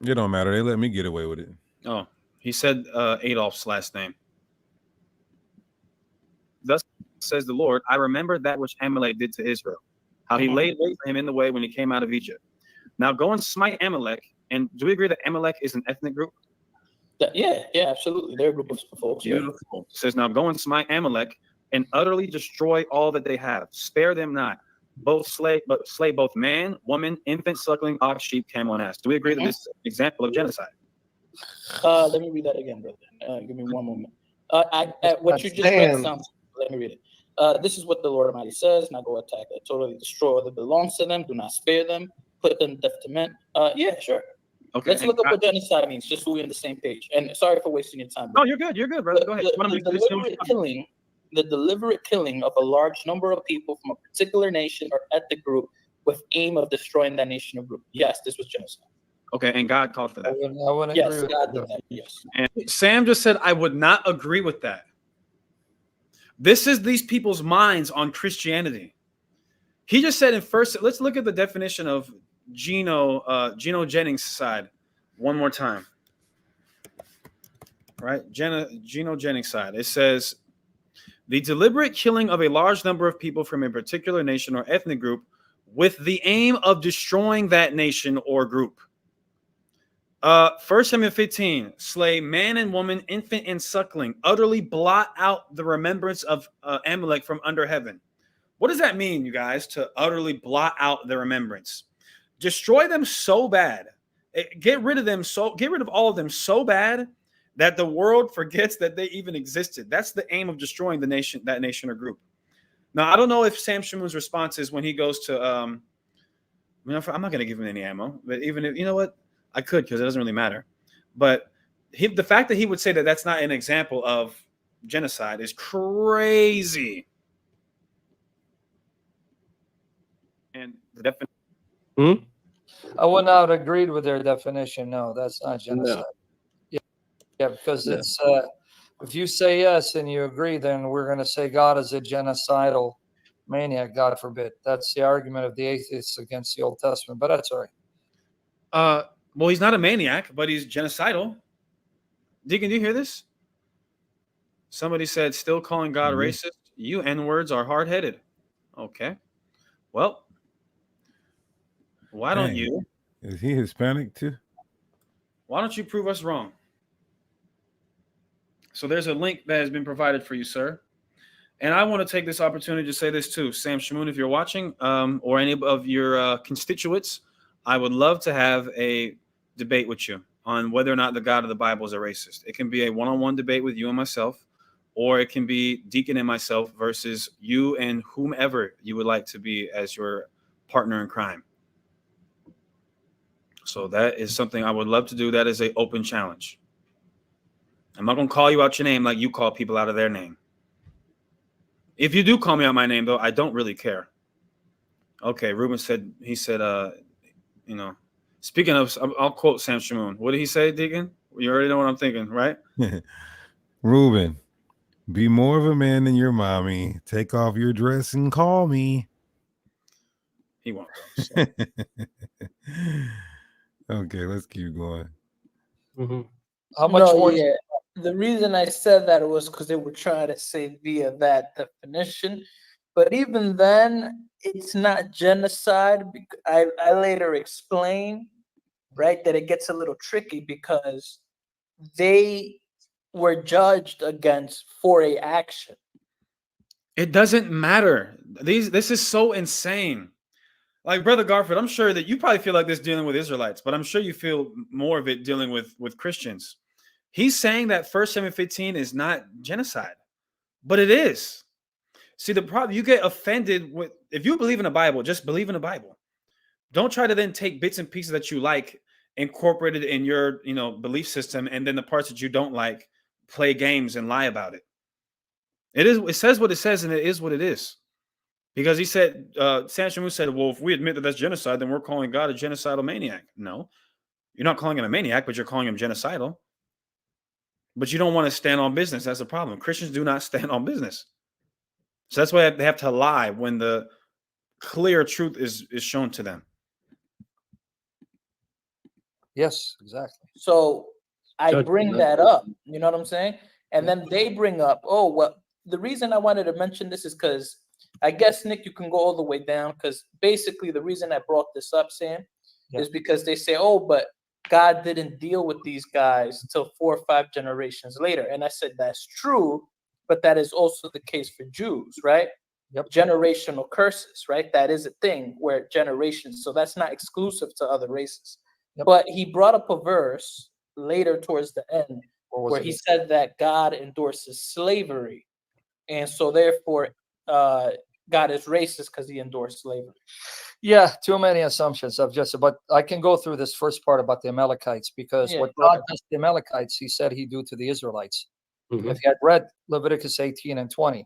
S5: It don't matter. They let me get away with it.
S1: Oh, he said Adolf's last name. Thus says the Lord, I remember that which Amalek did to Israel, how he laid wait for him in the way when he came out of Egypt. Now go and smite Amalek. And do we agree that Amalek is an ethnic group?
S4: Yeah, absolutely. They're a group of folks. Yeah.
S1: Beautiful. It says, now go and smite Amalek and utterly destroy all that they have. Spare them not. Slay both man, woman, infant, suckling, ox, sheep, camel, and ass. Do we agree that this is an example of genocide?
S4: Let me read that again, brother. Give me one moment. What you just read sounds. Let me read it. This is what the Lord Almighty says. Now go attack it. Totally destroy all that belongs to them. Do not spare them. Put them death to men. Yeah, sure.
S1: Okay.
S4: Let's look up what genocide means, just so we're on the same page. And sorry for wasting your time.
S1: Oh, you're good. You're good, brother. Go ahead.
S4: The deliberate killing of a large number of people from a particular nation or ethnic group with aim of destroying that nation or group. Yes, this was genocide.
S1: Okay, and God called for that.
S3: I wouldn't
S4: Yes,
S3: agree with
S4: God
S3: that.
S4: did that. Yes.
S1: And Sam just said, I would not agree with that. This is these people's minds on Christianity. He just said in first, let's look at the definition of Geno Jennings' side one more time. Right? Geno Jennings' side. It says, the deliberate killing of a large number of people from a particular nation or ethnic group with the aim of destroying that nation or group. 1 Samuel 15, slay man and woman, infant and suckling, utterly blot out the remembrance of Amalek from under heaven. What does that mean, you guys, to utterly blot out the remembrance? Destroy them so bad. Get rid of all of them so bad that the world forgets that they even existed. That's the aim of destroying that nation or group. Now, I don't know if Sam Shamoun's response is when he goes to, I'm not going to give him any ammo, but even if, you know what? I could, because it doesn't really matter. But the fact that he would say that that's not an example of genocide is crazy. And the definition.
S3: I would not have agreed with their definition. No, that's not genocide. No. Yeah, because it's if you say yes and you agree, then we're going to say God is a genocidal maniac. God forbid. That's the argument of the atheists against the Old Testament. But that's all right.
S1: Well, he's not a maniac, but he's genocidal. Deacon, do you hear this? Somebody said, still calling God racist. You N-words are hard-headed. Okay. Well, why don't you?
S5: Is he Hispanic too?
S1: Why don't you prove us wrong? So there's a link that has been provided for you, sir. And I want to take this opportunity to say this too. Sam Shamoun, if you're watching, or any of your constituents, I would love to have a debate with you on whether or not the God of the Bible is a racist. It can be a one-on-one debate with you and myself, or it can be Deacon and myself versus you and whomever you would like to be as your partner in crime. So that is something I would love to do. That is an open challenge. I'm not going to call you out your name like you call people out of their name. If you do call me out my name, though, I don't really care. Okay, Ruben said, speaking of, I'll quote Sam Shamoun. What did he say, Deacon? You already know what I'm thinking, right?
S5: Ruben, be more of a man than your mommy. Take off your dress and call me.
S1: He won't go. So.
S5: Okay, let's keep going.
S6: Mm-hmm.
S3: How much more?
S2: Yeah. The reason I said that was because they were trying to say via that definition. But even then, it's not genocide. I later explained, right, that it gets a little tricky because they were judged against for a action.
S1: It doesn't matter. This is so insane. Like, Brother Garfield, I'm sure that you probably feel like this dealing with Israelites, but I'm sure you feel more of it dealing with Christians. He's saying that 1 Samuel 15 is not genocide, but it is. See, the problem, you get offended with, if you believe in the Bible, just believe in the Bible. Don't try to then take bits and pieces that you like, incorporate it in your, belief system, and then the parts that you don't like, play games and lie about it. It says what it says, and it is what it is. Because he said, Sam Shamoun said, well, if we admit that that's genocide, then we're calling God a genocidal maniac. No, you're not calling him a maniac, but you're calling him genocidal. But you don't want to stand on business. That's the problem. Christians do not stand on business. So that's why they have to lie when the clear truth is shown to them.
S3: Yes, exactly.
S2: So I bring that up, you know what I'm saying? And then they bring up, oh, well, the reason I wanted to mention this is because I guess, Nick, you can go all the way down, because basically the reason I brought this up, Sam, is because they say, oh, but God didn't deal with these guys till 4 or 5 generations later. And I said that's true, but that is also the case for Jews, right?
S3: Yep.
S2: Generational curses, right? That is a thing where generations, so that's not exclusive to other races.
S3: Yep.
S2: But he brought up a verse later towards the end where he said that God endorses slavery. And so therefore, God is racist because he endorsed slavery.
S3: Yeah, too many assumptions of just, but I can go through this first part about the Amalekites, because what God does to the Amalekites, he said he'd do to the Israelites.
S6: Mhm.
S3: If you had read Leviticus 18 and 20,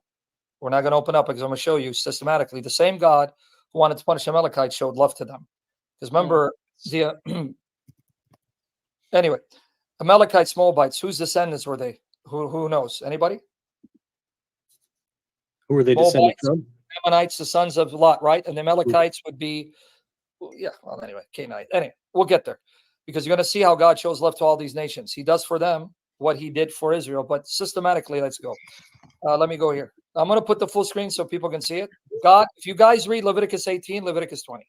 S3: we're not going to open up because I'm going to show you systematically the same God who wanted to punish Amalekites showed love to them. Because remember, the anyway, Amalekites, Moabites, whose descendants were they? Who knows? Anybody?
S6: Who are they descended from?
S3: Ammonites, the sons of Lot, right? And the Amalekites would be, well, anyway, Canaanite. Anyway, we'll get there, because you're going to see how God shows love to all these nations. He does for them what he did for Israel, but systematically, let's go. Let me go here. I'm going to put the full screen so people can see it. God, if you guys read Leviticus 18, Leviticus 20,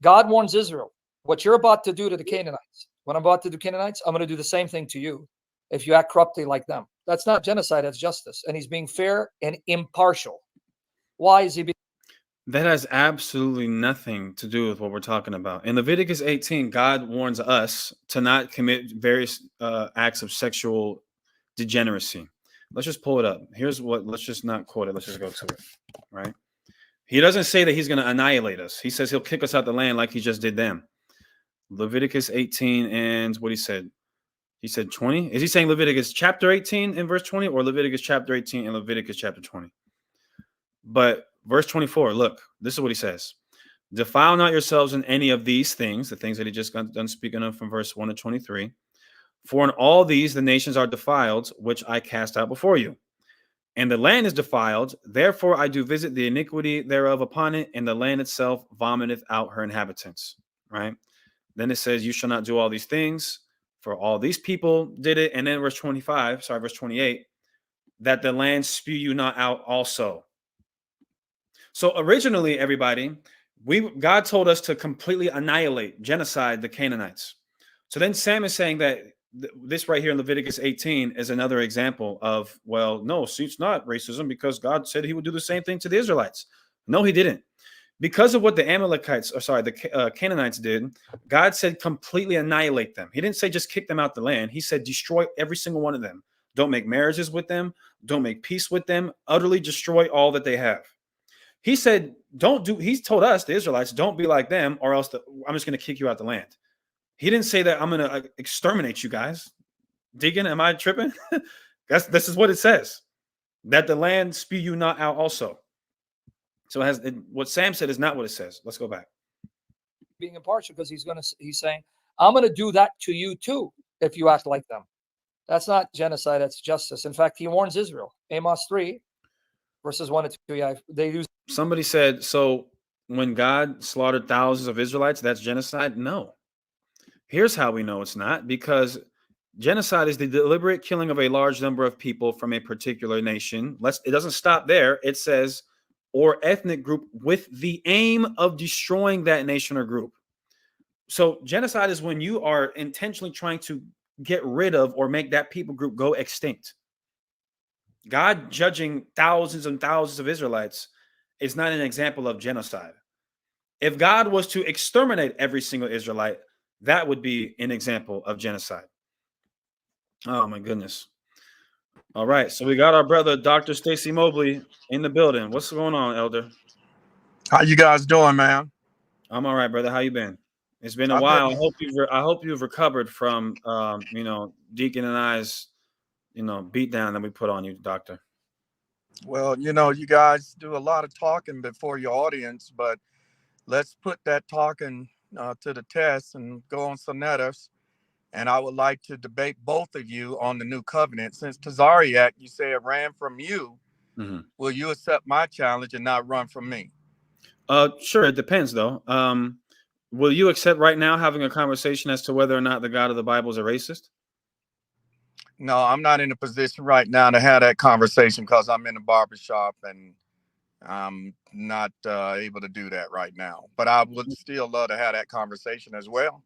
S3: God warns Israel, what you're about to do to the Canaanites, what I'm about to do to Canaanites, I'm going to do the same thing to you if you act corruptly like them. That's not genocide, that's justice. And he's being fair and impartial. Why is he being?
S1: That has absolutely nothing to do with what we're talking about. In Leviticus 18, God warns us to not commit various acts of sexual degeneracy. Let's just pull it up. Here's what, let's just not quote it. Let's just go to it, right? He doesn't say that he's going to annihilate us. He says he'll kick us out the land like he just did them. Leviticus 18 and what he said 20. Is he saying Leviticus chapter 18 and verse 20, or Leviticus chapter 18 and Leviticus chapter 20? But verse 24, look, this is what he says. Defile not yourselves in any of these things, the things that he just got done speaking of from verse 1 to 23. For in all these the nations are defiled, which I cast out before you. And the land is defiled, therefore I do visit the iniquity thereof upon it, and the land itself vomiteth out her inhabitants. Right? Then it says, you shall not do all these things, for all these people did it. And then verse 28, that the land spew you not out also. So originally, everybody, God told us to completely annihilate, genocide the Canaanites. So then Sam is saying that this right here in Leviticus 18 is another example of, well, no, see, it's not racism because God said he would do the same thing to the Israelites. No, he didn't. Because of what the Amalekites, the Canaanites did, God said completely annihilate them. He didn't say just kick them out the land. He said destroy every single one of them. Don't make marriages with them. Don't make peace with them. Utterly destroy all that they have. He said, he's told us, the Israelites, don't be like them, or else I'm just going to kick you out the land. He didn't say that I'm going to exterminate you guys. Deacon, am I tripping? This is what it says, that the land spew you not out also. So what Sam said is not what it says. Let's go back.
S3: Being impartial, because he's saying, I'm going to do that to you too if you act like them. That's not genocide, that's justice. In fact, he warns Israel. Amos 3, verses 1 and 2. Yeah, they use.
S1: Somebody said, so when God slaughtered thousands of Israelites, that's genocide? No. Here's how we know it's not, because genocide is the deliberate killing of a large number of people from a particular nation. It doesn't stop there. It says, or ethnic group with the aim of destroying that nation or group. So genocide is when you are intentionally trying to get rid of or make that people group go extinct. God judging thousands and thousands of Israelites is not an example of genocide. If God was to exterminate every single Israelite, that would be an example of genocide. Oh my goodness. All right, so we got our brother Dr. Stacy Mobley in the building. What's going on, Elder?
S10: How you guys doing, man?
S1: I'm all right, brother. How you been? It's been a while. I hope you've recovered from Deacon and I's beat down that we put on you, Doctor.
S10: Well, you guys do a lot of talking before your audience, but let's put that talking to the test and go on some letters. And I would like to debate both of you on the new covenant. Since Tazariak, you say it ran from you, will you accept my challenge and not run from me?
S1: Sure. It depends, though. Will you accept right now having a conversation as to whether or not the God of the Bible is a racist?
S10: No, I'm not in a position right now to have that conversation because I'm in a barbershop and I'm not able to do that right now. But I would still love to have that conversation as well.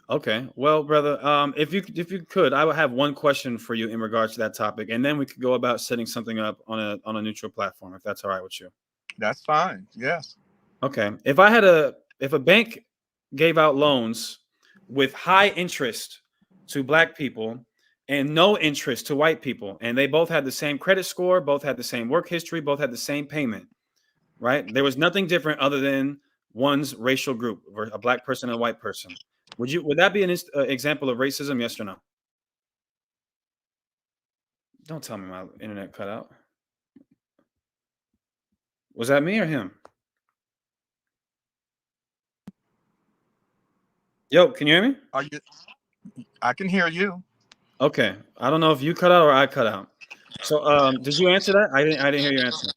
S1: Okay. Well, brother, if you could, I would have one question for you in regards to that topic, and then we could go about setting something up on a neutral platform, if that's all right with you.
S10: That's fine. Yes.
S1: Okay. If a bank gave out loans with high interest to black people and no interest to white people, and they both had the same credit score, both had the same work history, both had the same payment, right? There was nothing different other than one's racial group, or a black person and a white person. Would that be an example of racism? Yes or no? Don't tell me my internet cut out. Was that me or him? Yo, can you hear me?
S10: Are you? I can hear you.
S1: Okay. I don't know if you cut out or I cut out. So, did you answer that? I didn't hear your answer.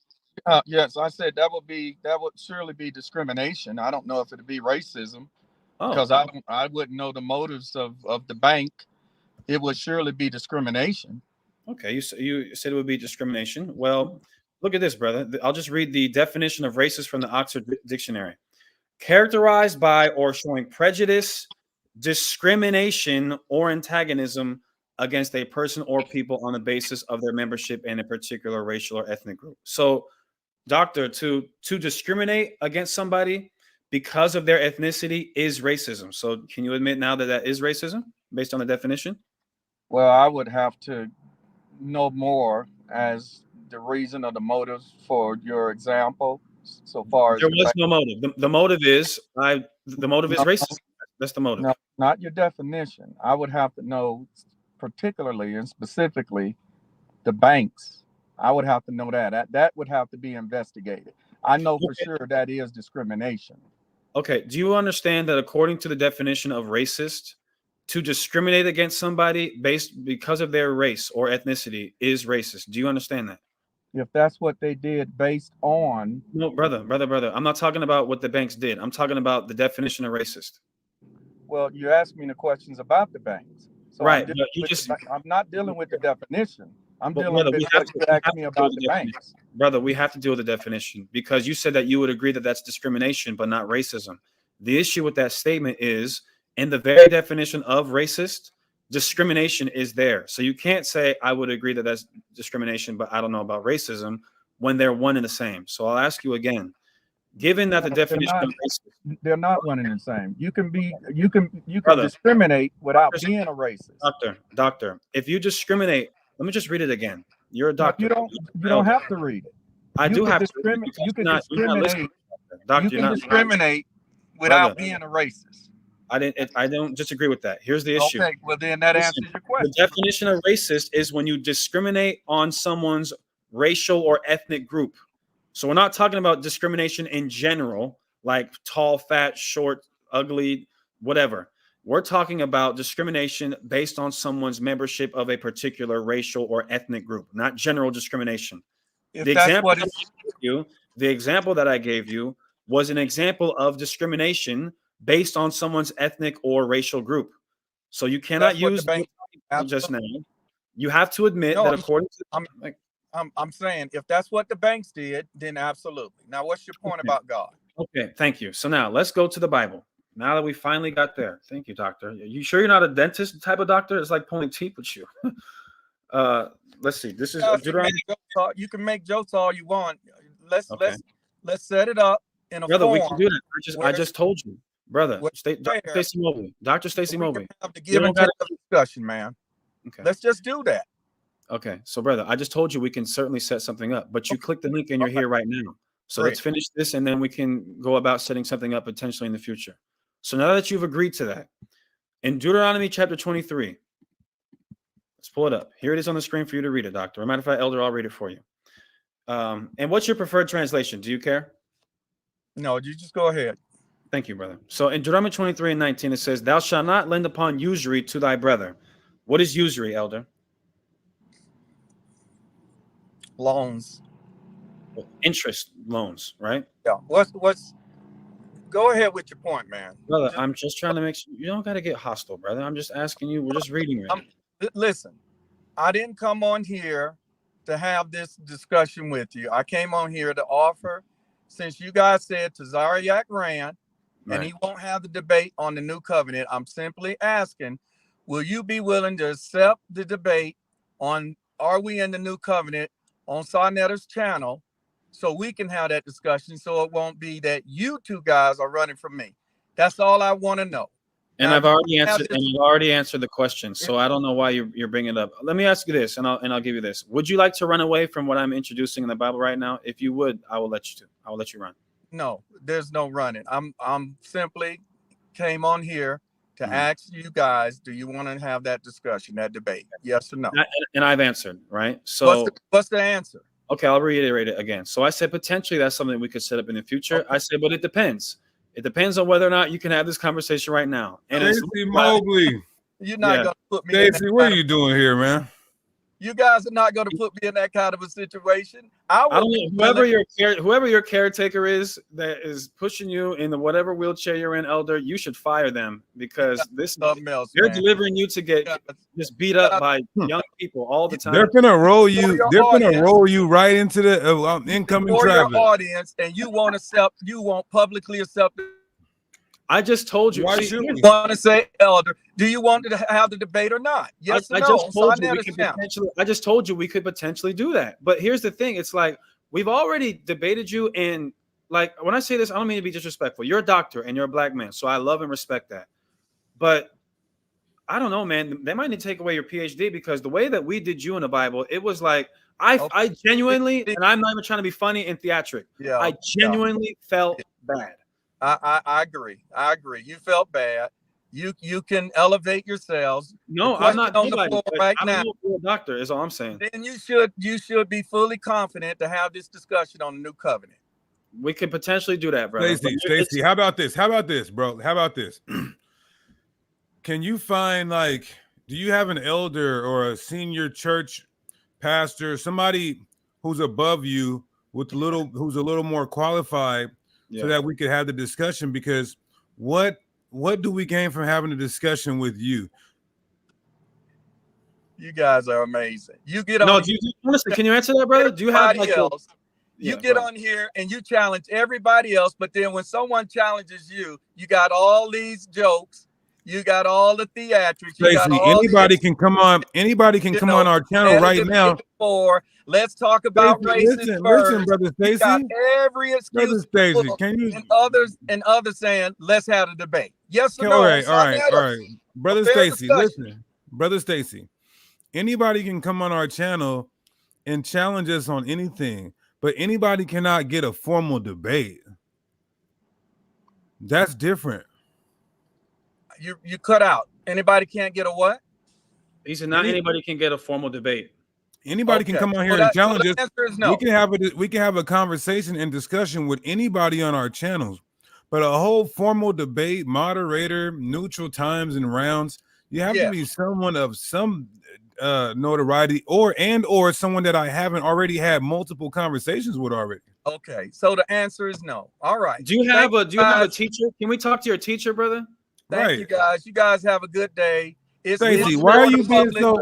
S10: Yes, I said that would surely be discrimination. I don't know if it'd be racism because
S1: Oh,
S10: I wouldn't know the motives of the bank. It would surely be discrimination.
S1: okay. You said it would be discrimination. Well, look at this, brother. I'll just read the definition of racist from the Oxford Dictionary. Characterized by or showing prejudice, discrimination, or antagonism against a person or people on the basis of their membership in a particular racial or ethnic group. So, doctor, to discriminate against somebody because of their ethnicity is racism. So, can you admit now that that is racism based on the definition?
S10: Well, I would have to know more as the reason or the motives for your example. So far as
S1: There
S10: the
S1: was
S10: bank.
S1: no motive. The motive is the motive is
S10: No,
S1: racism. That's the motive.
S10: no, not your definition. I would have to know particularly and specifically the banks. I would have to know that. That would have to be investigated. I know for
S1: Okay.
S10: sure that is discrimination.
S1: Okay. Do you understand that according to the definition of racist, to discriminate against somebody based because of their race or ethnicity is racist? Do you understand that?
S10: If that's what they did based on,
S1: No, brother. I'm not talking about what the banks did. I'm talking about the definition of racist.
S10: well, you asked me the questions about the banks. So
S1: Right. But you just,
S10: I'm not dealing with the definition. I'm
S1: but
S10: dealing
S1: brother,
S10: with what you asked me
S1: deal
S10: about
S1: with
S10: the
S1: the definition.
S10: banks.
S1: Brother, we have to deal with the definition because you said that you would agree that that's discrimination, but not racism. The issue with that statement is in the very definition of racist, discrimination is there. So you can't say, I would agree that that's discrimination, but I don't know about racism when they're one and the same. So I'll ask you again, given that the
S10: No,
S1: definition of racist,
S10: they're not one and the same. You can
S1: brother,
S10: discriminate without being a racist.
S1: doctor, if you discriminate, let me just read it again. You're a
S10: No,
S1: doctor.
S10: you don't have to read it.
S1: I do have to.
S10: You can
S1: You're not listening. Doctor,
S10: You
S1: you're
S10: can
S1: not
S10: discriminate
S1: brother.
S10: without being a racist.
S1: I don't disagree with that. Here's the issue.
S10: Okay, well then that
S1: Listen,
S10: answers your question.
S1: the definition of racist is when you discriminate on someone's racial or ethnic group. So we're not talking about discrimination in general, like tall, fat, short, ugly, whatever. We're talking about discrimination based on someone's membership of a particular racial or ethnic group, not general discrimination.
S10: If
S1: The
S10: that's
S1: example
S10: what
S1: that
S10: it's,
S1: I gave you, the example that I gave you was an example of discrimination based on someone's ethnic or racial group. So you cannot
S10: that's what the
S1: use
S10: bank.
S1: just now. You have to admit
S10: No,
S1: that according to
S10: I'm
S1: like,
S10: I'm saying if that's what the banks did, then absolutely. Now, what's your point
S1: okay,
S10: about God?
S1: okay, thank you. So now let's go to the Bible. Now that we finally got there, thank you, doctor. You sure you're not a dentist type of doctor? It's like pulling teeth with you. Let's see. This is Deuteronomy.
S10: You can make jokes all you want. Let's
S1: Okay,
S10: let's set it up in a
S1: brother, we
S10: form
S1: can do that. I just told you, brother.
S10: where,
S1: Dr. Stacy Mobley, Dr. Stacy
S10: we can
S1: Mobley.
S10: have the
S1: You
S10: give
S1: don't
S10: and take
S1: gotta.
S10: of discussion, man.
S1: Okay.
S10: Let's just do that.
S1: Okay. So, brother, I just told you we can certainly set something up, but you click the link and you're
S10: Okay,
S1: here right now. So
S10: great.
S1: let's finish this and then we can go about setting something up potentially in the future. So now that you've agreed to that, in Deuteronomy chapter 23, let's pull it up. Here it is on the screen for you to read it, doctor. As a matter of fact, Elder, I'll read it for you. And what's your preferred translation? Do you care?
S10: No, you just go ahead.
S1: Thank you, brother. So in Deuteronomy 23 and 19, it says, Thou shalt not lend upon usury to thy brother. What is usury, Elder?
S10: Loans.
S1: Interest loans, right?
S10: Yeah. What's go ahead with your point, man.
S1: Brother, I'm just trying to make sure you don't got to get hostile, brother. I'm just asking you. We're just reading right now.
S10: Listen, I didn't come on here to have this discussion with you. I came on here to offer, since you guys said Tazariak ran, and he won't have the debate on the new covenant. I'm simply asking, will you be willing to accept the debate on are we in the new covenant on Sarnetta's channel so we can have that discussion so it won't be that you two guys are running from me? That's all I want to know.
S1: And
S10: Now,
S1: I've already answered,
S10: this,
S1: and you've already answered the question. So I don't know why you're bringing it up. Let me ask you this, and I'll give you this. Would you like to run away from what I'm introducing in the Bible right now? If you would, I will let you to. I will let you run.
S10: No, there's no running. I'm simply came on here to ask you guys, do you want to have that discussion, that debate? Yes or no?
S1: And I've answered, right? So
S10: what's the answer?
S1: Okay, I'll reiterate it again. So I said potentially that's something we could set up in the future. Okay. I said, but it depends. It depends on whether or not you can have this conversation right now. And
S5: Stacey Mobley,
S10: you're not gonna put me.
S5: Stacey, what are you doing here, man?
S10: You guys are not going to put me in that kind of a situation. I don't
S1: know. Whoever your caretaker is that is pushing you in the whatever wheelchair you're in, Elder, you should fire them because they're delivering you to get just beat up by young people all the time.
S5: They're gonna roll you. They're gonna roll you right into the incoming traffic.
S10: Your audience, and you won't publicly accept.
S1: I just told you.
S10: Why should you want to say, Elder? Do you want to have the debate or not? Yes or no?
S1: I just told you we could potentially do that. But here's the thing: it's like we've already debated you, and like when I say this, I don't mean to be disrespectful. You're a doctor and you're a black man, so I love and respect that. But I don't know, man. They might need to take away your PhD because the way that we did you in the Bible, it was like I genuinely, and I'm not even trying to be funny and theatric. Yeah, I genuinely felt bad.
S10: I agree. I agree. You felt bad. You can elevate yourselves.
S1: No, I'm not
S10: on the floor right now.
S1: You're a doctor is all I'm saying.
S10: Then you should be fully confident to have this discussion on the new covenant.
S1: We could potentially do that, brother.
S5: Stacey, how about this? How about this, bro? How about this? Can you find do you have an elder or a senior church pastor, somebody who's above you who's a little more qualified? Yeah. So that we could have the discussion, because what do we gain from having a discussion with you?
S10: You guys are amazing. You get on.
S1: No, honestly, can you answer that, brother? Do you have
S10: else? You get on here and you challenge everybody else, but then when someone challenges you, you got all these jokes, you got all the theatrics.
S5: Stacey, anybody can come on. Anybody can come on our channel right now.
S10: Let's talk about racism.
S5: Listen, brother Stacey.
S10: Every excuse.
S5: Stacey, can you
S10: and others saying let's have a debate? Yes or no?
S5: All right. Brother Stacey, listen. Brother Stacey, anybody can come on our channel and challenge us on anything, but anybody cannot get a formal debate. That's different.
S10: You cut out. Anybody can't get a what?
S1: He said not anybody can get a formal debate.
S5: Anybody can come on here and challenge us. No. We can have a conversation and discussion with anybody on our channels, but a whole formal debate, moderator, neutral times and rounds, you have to be someone of some notoriety or someone that I haven't already had multiple conversations with already.
S10: Okay, so the answer is no. All right.
S1: Do you have a teacher? Can we talk to your teacher, brother?
S10: Thank you guys. You guys have a good day.
S5: Stacey, why are you being so?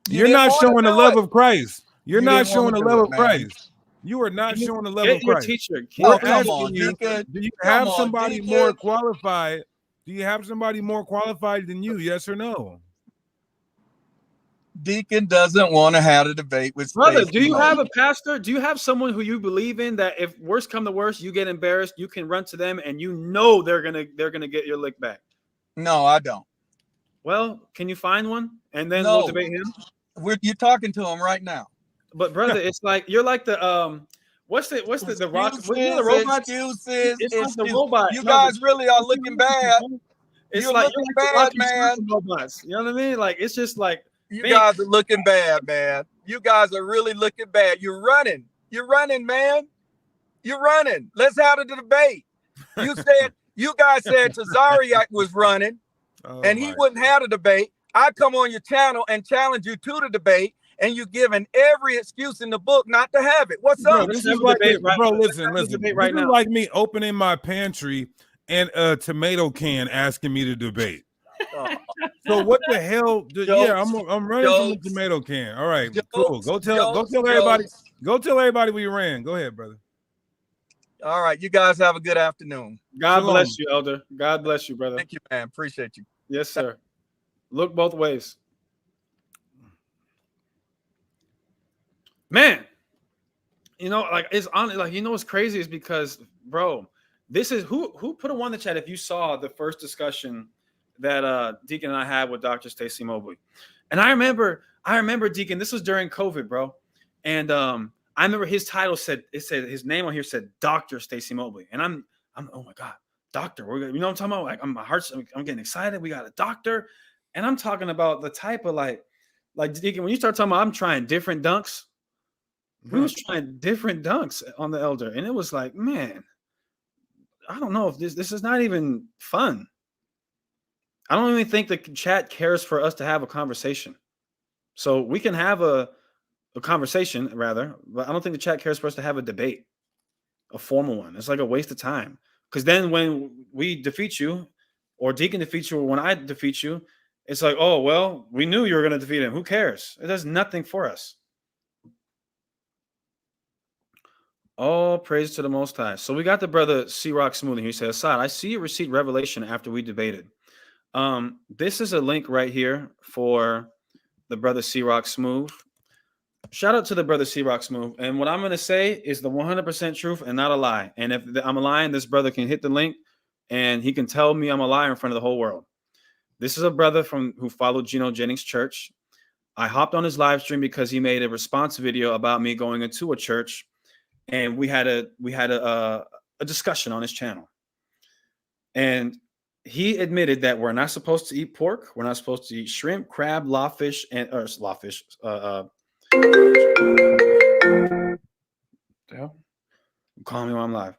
S5: You're not showing the love of Christ. You're not showing the love of Christ. You are not showing the love of Christ. We're asking you, do you have somebody more qualified? Do you have somebody more qualified than you? Yes or no?
S10: Deacon doesn't want to have a debate with
S1: brother. Do you have a pastor? Do you have someone who you believe in that if worst come to worst, you get embarrassed, you can run to them and you know they're gonna get your lick back?
S10: No, I don't.
S1: Well, can you find one and then we'll debate him?
S10: You're talking to him right now.
S1: But brother, it's like you're like the what's the rock? The robots?
S10: It's like the robot. You guys really are looking bad.
S1: It's like you're bad, man. Robots. You know what I mean? Like it's just like
S10: you guys are looking bad, man. You guys are really looking bad. You're running, man. You're running. Let's have a debate. You guys said Tazariak was running, and he wouldn't have a debate. I come on your channel and challenge you to the debate, and you're giving every excuse in the book not to have it. What's up?
S5: This is like, bro, listen. This is like me opening my pantry and a tomato can asking me to debate. So what the hell? I'm running from the tomato can. All right, cool. Go tell everybody. Go tell everybody we ran. Go ahead, brother.
S10: All right. You guys have a good afternoon.
S1: God
S10: Shalom.
S1: bless you, Elder. God bless you, brother.
S10: Thank you, man. Appreciate you.
S1: Yes, sir. Look both ways. Man, you know, like it's on like, you know what's crazy is because, bro, this is who put a one in the chat if you saw the first discussion that Deacon and I had with Dr. Stacy Mobley. And I remember Deacon, this was during COVID, bro. And I remember his title said his name on here said Dr. Stacy Mobley. And I'm oh my God, doctor. We're gonna, you know what I'm talking about? Like my heart's I'm getting excited. We got a doctor. And I'm talking about the type of like Deacon, when you start talking about I'm trying different dunks, we was trying different dunks on the elder. And it was like, man, I don't know if this is not even fun. I don't even think the chat cares for us to have a conversation. So we can have a conversation rather, but I don't think the chat cares for us to have a debate, a formal one. It's like a waste of time. Because then when we defeat you, or Deacon defeats you, or when I defeat you, it's like, oh, well, we knew you were going to defeat him. Who cares? It does nothing for us. All praise to the Most High. So we got the brother C-Rock Smoothie. He says, Assad, I see you received revelation after we debated. This is a link right here for the brother C-Rock Smooth. Shout out to the brother C-Rock Smooth. And what I'm going to say is the 100% truth and not a lie. And if I'm a lying, this brother can hit the link and he can tell me I'm a liar in front of the whole world. This is a brother who followed Geno Jennings Church. I hopped on his live stream because he made a response video about me going into a church. And we had a discussion on his channel. And he admitted that we're not supposed to eat pork. We're not supposed to eat shrimp, crab, lawfish, call me while I'm live.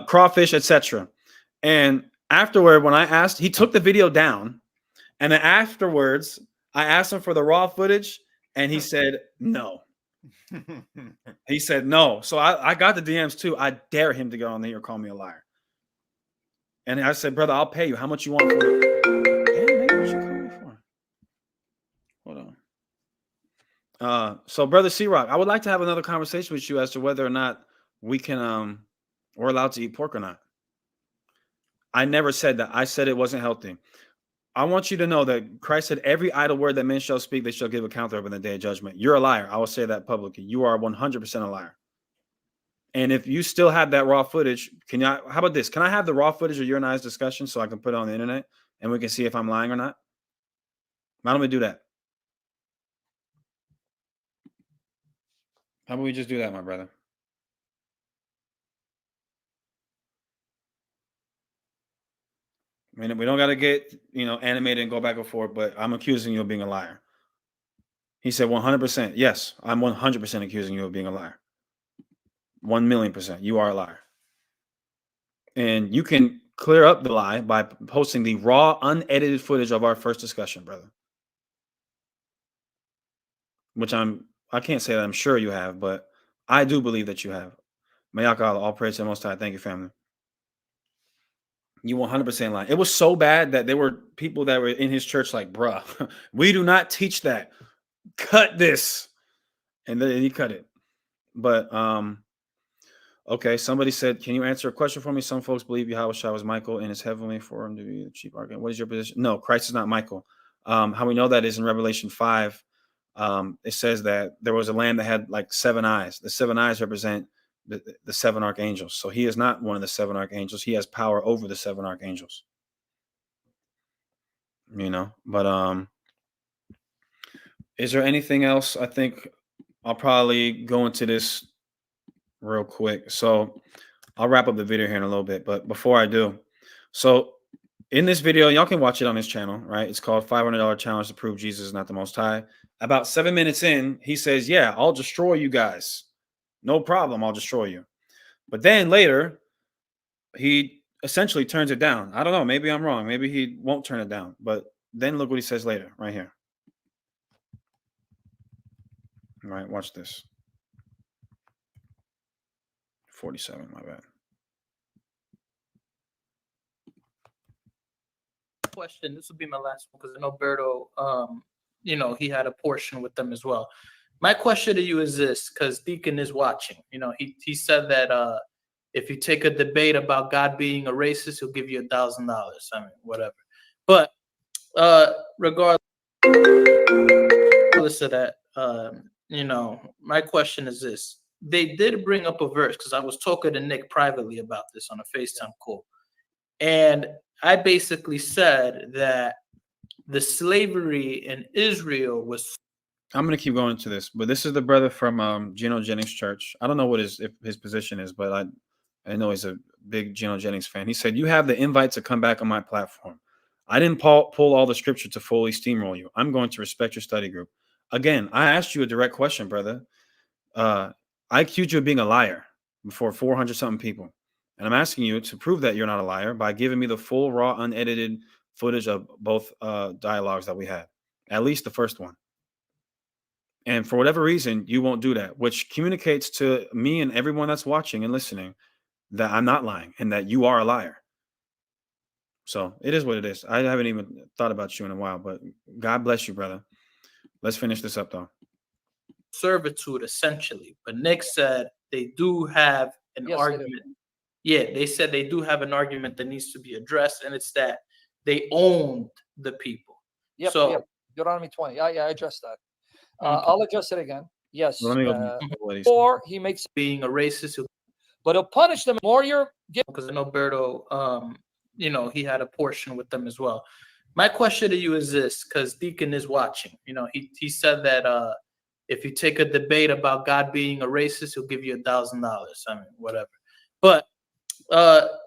S1: Crawfish, etc. And afterward, when I asked, he took the video down. And then afterwards, I asked him for the raw footage, and he said no. He said no. So I got the DMs too. I dare him to go on there and call me a liar. And I said, brother, I'll pay you. How much you want for it? Damn, nigga, what you call me for? Hold on. So brother C-Rock, I would like to have another conversation with you as to whether or not we can we're allowed to eat pork or not. I never said that. I said it wasn't healthy. I want you to know that Christ said every idle word that men shall speak, they shall give account thereof in the day of judgment. You're a liar. I will say that publicly. You are 100% a liar. And if you still have that raw footage, how about this? Can I have the raw footage of your and I's discussion so I can put it on the internet and we can see if I'm lying or not? Why don't we do that? How about we just do that, my brother? I mean, we don't got to get, animated and go back and forth, but I'm accusing you of being a liar. He said 100%. Yes, I'm 100% accusing you of being a liar. 1,000,000%. You are a liar. And you can clear up the lie by posting the raw, unedited footage of our first discussion, brother. Which I can't say that I'm sure you have, but I do believe that you have. Mayak Allah, all praise to the Most High. Thank you, family. You 100% lying. It was so bad that there were people that were in his church like, bruh, we do not teach that. Cut this. And then he cut it. But, okay, somebody said, can you answer a question for me? Some folks believe Yahushua was Michael in his heavenly form to be the chief archangel. What is your position? No, Christ is not Michael. How we know that is in Revelation 5. It says that there was a lamb that had like 7 eyes. The 7 eyes represent the 7 archangels. So he is not one of the 7 archangels. He has power over the 7 archangels. But is there anything else? I think I'll probably go into this real quick. So I'll wrap up the video here in a little bit. But before I do, so in this video, y'all can watch it on his channel, right? It's called $500 Challenge to Prove Jesus is Not the Most High. About 7 minutes in, he says, yeah, I'll destroy you guys. No problem. I'll destroy you. But then later, he essentially turns it down. I don't know. Maybe I'm wrong. Maybe he won't turn it down. But then look what he says later, right here. All right, watch this. 47, my bad.
S2: Question. This will be my last one because I know Berto, he had a portion with them as well. My question to you is this, because Deacon is watching. He said that if you take a debate about God being a racist, he'll give you $1,000. I mean, whatever. But regardless of that, my question is this. They did bring up a verse because I was talking to Nick privately about this on a FaceTime call. And I basically said that the slavery in Israel was.
S1: I'm going to keep going to this, but this is the brother from Geno Jennings Church. I don't know what his position is, but I know he's a big Geno Jennings fan. He said, you have the invite to come back on my platform. I didn't pull all the scripture to fully steamroll you. I'm going to respect your study group. Again, I asked you a direct question, brother. I accused you of being a liar before 400 something people. And I'm asking you to prove that you're not a liar by giving me the full, raw, unedited footage of both dialogues that we had, at least the first one. And for whatever reason, you won't do that, which communicates to me and everyone that's watching and listening that I'm not lying and that you are a liar. So it is what it is. I haven't even thought about you in a while, but God bless you, brother. Let's finish this up, though.
S2: Servitude, essentially. But Nick said they do have an argument. Yeah, they said they do have an argument that needs to be addressed, and it's that they owned the people.
S3: Yep,
S2: so,
S3: yep. Deuteronomy 20. Yeah, I addressed that. I'll adjust it again. Yes.
S1: Well,
S3: or he makes
S2: being a racist,
S3: but he'll punish them more.
S2: Because I know Berto, he had a portion with them as well. My question to you is this, because Deacon is watching. He said that if you take a debate about God being a racist, he'll give you $1,000. I mean, whatever. But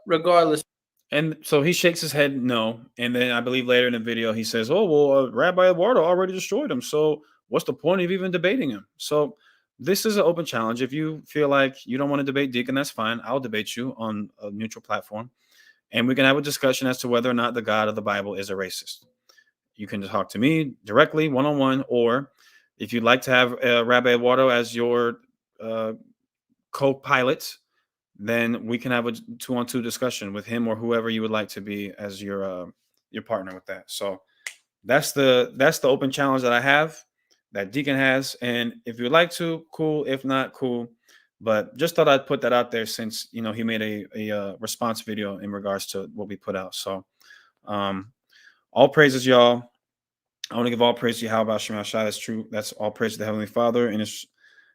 S2: regardless.
S1: And so he shakes his head no. And then I believe later in the video, he says, oh, well, Rabbi Eduardo already destroyed him. So what's the point of even debating him? So this is an open challenge. If you feel like you don't want to debate Deacon, that's fine. I'll debate you on a neutral platform. And we can have a discussion as to whether or not the God of the Bible is a racist. You can talk to me directly, one-on-one, or if you'd like to have Rabbi Eduardo as your co-pilot, then we can have a 2-on-2 discussion with him or whoever you would like to be as your partner with that. So that's the open challenge that I have, that Deacon has. And if you'd like to, cool. If not, cool. But just thought I'd put that out there since, he made a response video in regards to what we put out. So all praises, y'all. I want to give all praise to Yahweh Shema Shai. That's true. That's all praise to the Heavenly Father and his